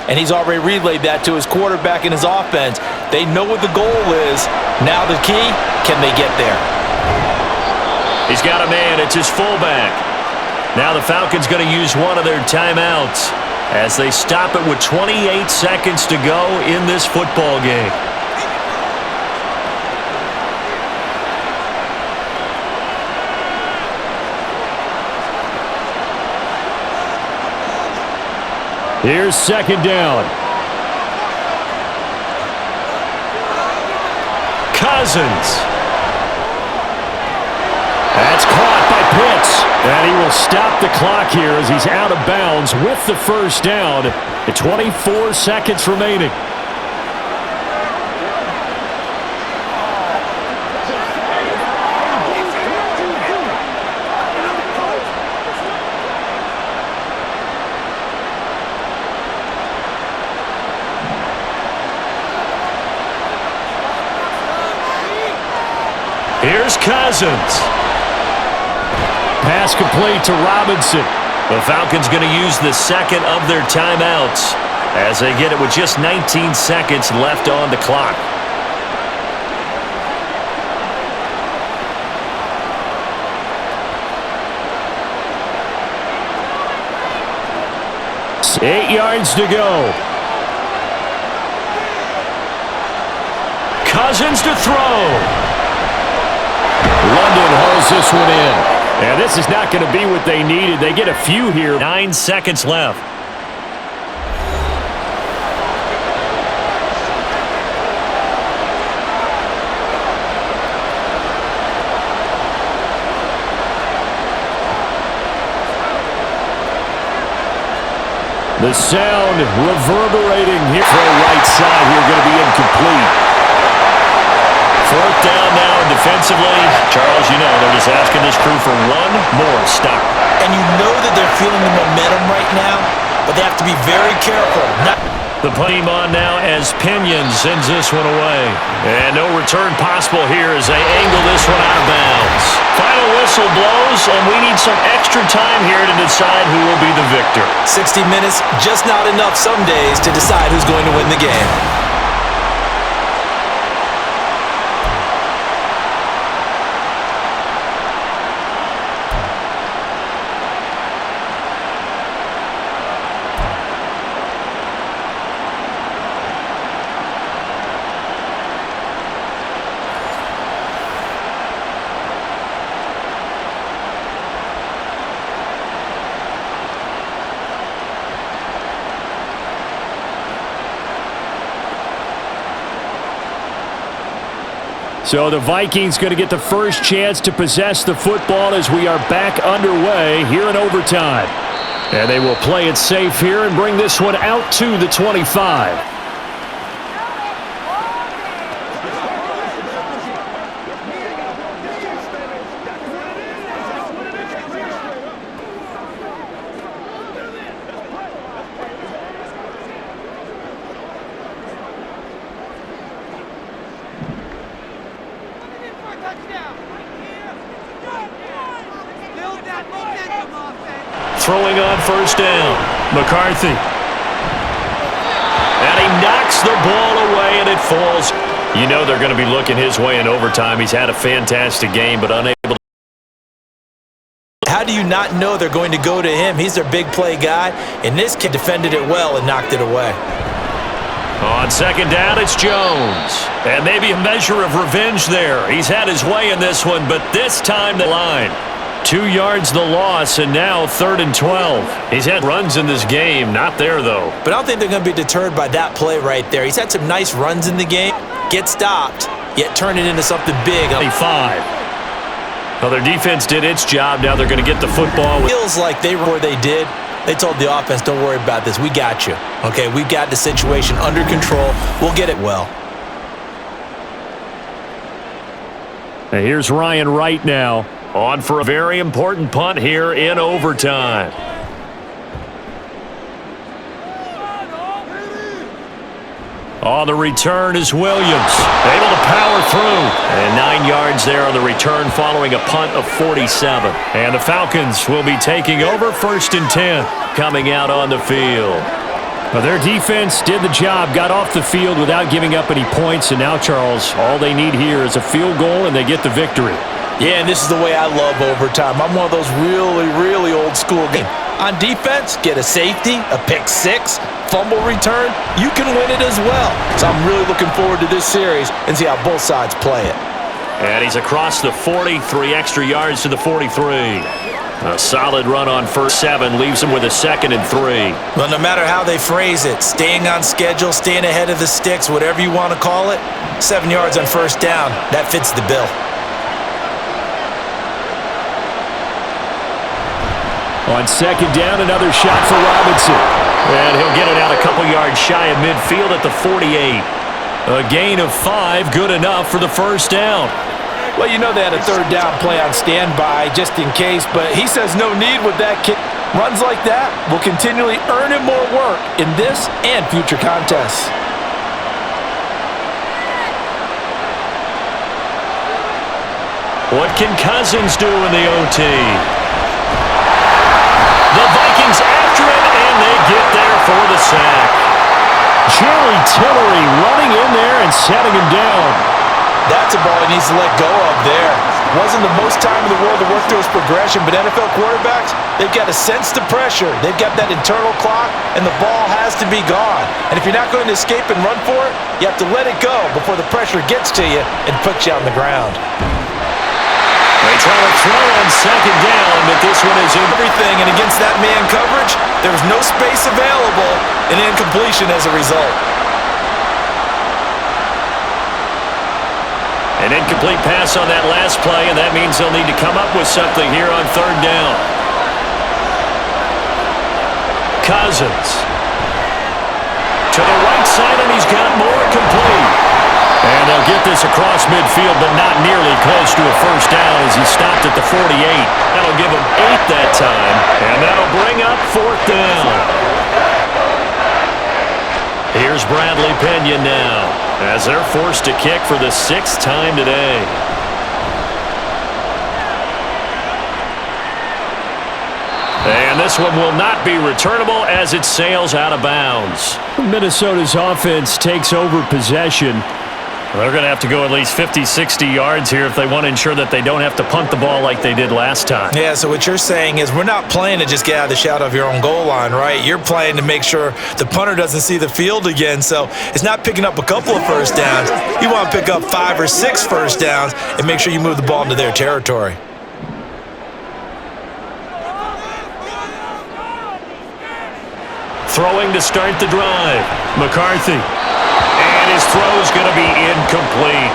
Speaker 3: And he's already relayed that to his quarterback and his offense. They know what the goal is. Now the key, can they get there?
Speaker 5: He's got a man. It's his fullback. Now the Falcons going to use one of their timeouts as they stop it with 28 seconds to go in this football game.
Speaker 2: Here's second down.
Speaker 5: Cousins.
Speaker 2: That's caught by Pitts. And he will stop the clock here as he's out of bounds with the first down. 24 seconds remaining.
Speaker 5: Here's Cousins.
Speaker 2: Pass complete to Robinson.
Speaker 5: The Falcons going to use the second of their timeouts as they get it with just 19 seconds left on the clock.
Speaker 2: It's 8 yards to go.
Speaker 5: Cousins to throw.
Speaker 2: London hauls this one in. And this is not going to be what they needed. They get a few here.
Speaker 5: 9 seconds left.
Speaker 2: The sound reverberating here. Throw right side here, going to be incomplete.
Speaker 5: Fourth down now defensively. Charles, you know, they're just asking this crew for one more stop.
Speaker 3: And you know that they're feeling the momentum right now, but they have to be very careful.
Speaker 5: The team on now as Pinion sends this one away. And no return possible here as they angle this one out of bounds. Final whistle blows, and we need some extra time here to decide who will be the victor.
Speaker 3: 60 minutes, just not enough some days to decide who's going to win the game.
Speaker 2: So the Vikings going to get the first chance to possess the football as we are back underway here in overtime. And they will play it safe here and bring this one out to the 25.
Speaker 5: Throwing on first down, McCarthy. And he knocks the ball away, and it falls. You know they're going to be looking his way in overtime. He's had a fantastic game, but unable to
Speaker 3: How do you not know they're going to go to him? He's their big play guy, and this kid defended it well and knocked it away.
Speaker 2: On second down, it's Jones. And maybe a measure of revenge there. He's had his way in this one, but this time the line. 2 yards the loss, and now 3rd and 12. He's had runs in this game, not there though.
Speaker 3: But I don't think they're going to be deterred by that play right there. He's had some nice runs in the game, get stopped, yet turn it into something big.
Speaker 2: 5. Well, their defense did its job. Now they're going to get the football.
Speaker 3: Feels like they were where they did. They told the offense, don't worry about this. We got you. Okay, we've got the situation under control. We'll get it well.
Speaker 2: And here's Ryan Wright now. On for a very important punt here in overtime. On the return is Williams. Able to power through. And 9 yards there on the return following a punt of 47. And the Falcons will be taking over 1st and 10 coming out on the field. Well, their defense did the job, got off the field without giving up any points. And now, Charles, all they need here is a field goal and they get the victory.
Speaker 3: Yeah, and this is the way I love overtime. I'm one of those really, really old school games. On defense, get a safety, a pick six, fumble return, you can win it as well. So I'm really looking forward to this series and see how both sides play it.
Speaker 2: And he's across the 40, 3 extra yards to the 43. A solid run on 1st 7 leaves him with a 2nd and 3.
Speaker 3: Well, no matter how they phrase it, staying on schedule, staying ahead of the sticks, whatever you want to call it, 7 yards on 1st down, that fits the bill.
Speaker 2: On 2nd down, another shot for Robinson. And he'll get it out a couple yards shy of midfield at the 48. A gain of 5, good enough for the 1st down.
Speaker 3: Well, you know they had a 3rd down play on standby just in case, but he says no need with that kick. Runs like that will continually earn him more work in this and future contests.
Speaker 2: What can Cousins do in the OT? The Vikings after it, and they get there for the sack. Jerry Tillery running in there and setting him down.
Speaker 3: That's a ball he needs to let go of there. Wasn't the most time in the world to work through his progression, but NFL quarterbacks, they've got to sense the pressure. They've got that internal clock, and the ball has to be gone. And if you're not going to escape and run for it, you have to let it go before the pressure gets to you and puts you on the ground.
Speaker 2: They try to throw on 2nd down, but this one is in.
Speaker 3: Everything, and against that man coverage, there was no space available, and incompletion as a result.
Speaker 2: An incomplete pass on that last play, and that means they'll need to come up with something here on 3rd down. Cousins. To the right side, and he's got more complete. And they'll get this across midfield, but not nearly close to a 1st down as he stopped at the 48. That'll give him 8 that time, and that'll bring up 4th down. Here's Bradley Pena now, as they're forced to kick for the 6th time today. And this one will not be returnable as it sails out of bounds. Minnesota's offense takes over possession. They're going to have to go at least 50, 60 yards here if they want to ensure that they don't have to punt the ball like they did last time.
Speaker 3: Yeah, so what you're saying is we're not playing to just get out of the shadow of your own goal line, right? You're playing to make sure the punter doesn't see the field again. So it's not picking up a couple of 1st downs. You want to pick up 5 or 6 1st downs and make sure you move the ball into their territory.
Speaker 2: Throwing to start the drive. McCarthy. And his throw is going to be incomplete.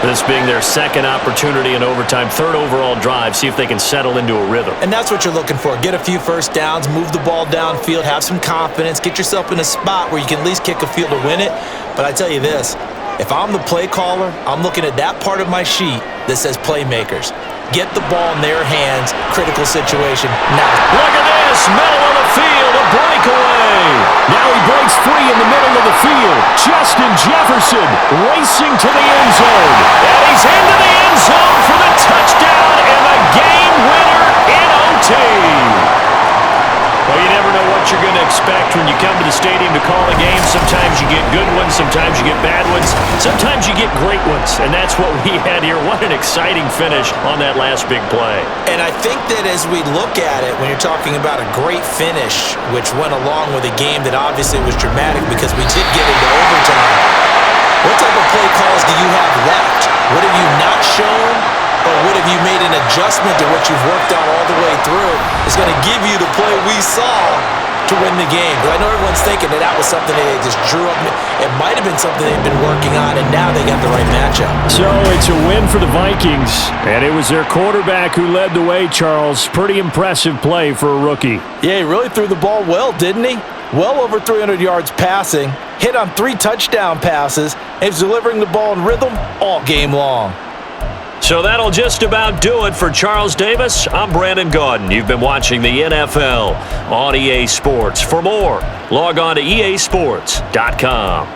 Speaker 2: This being their 2nd opportunity in overtime, 3rd overall drive. See if they can settle into a rhythm.
Speaker 3: And that's what you're looking for. Get a few 1st downs, move the ball downfield, have some confidence, get yourself in a spot where you can at least kick a field to win it. But I tell you this, if I'm the play caller, I'm looking at that part of my sheet that says playmakers. Get the ball in their hands, critical situation, now.
Speaker 2: Look at this, middle of the field, a breakaway. Now he breaks free in the middle of the field. Justin Jefferson racing to the end zone. And he's into the end zone for the touchdown and the game winner in OT. Well, you never know what you're going to expect when you come to the stadium to to call a game. Sometimes you get good ones, sometimes you get bad ones, sometimes you get great ones, and that's what we had here. What an exciting finish on that last big play.
Speaker 3: And I think that as we look at it, when you're talking about a great finish, which went along with a game that obviously was dramatic because we did get into overtime, what type of play calls do you have left? What have you not shown, or what have you made an adjustment to what you've worked out all the way through is going to give you the play we saw to win the game? Because I know everyone's thinking that was something that they just drew up. It might have been something they've been working on, and now they got the right matchup.
Speaker 2: So it's a win for the Vikings, and it was their quarterback who led the way, Charles. Pretty impressive play for a rookie.
Speaker 3: Yeah, he really threw the ball well, didn't he? Well over 300 yards passing, hit on 3 touchdown passes, and he's delivering the ball in rhythm all game long.
Speaker 2: So that'll just about do it for Charles Davis. I'm Brandon Gaudin. You've been watching the NFL on EA Sports. For more, log on to easports.com.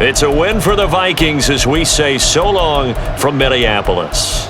Speaker 2: It's a win for the Vikings as we say so long from Minneapolis.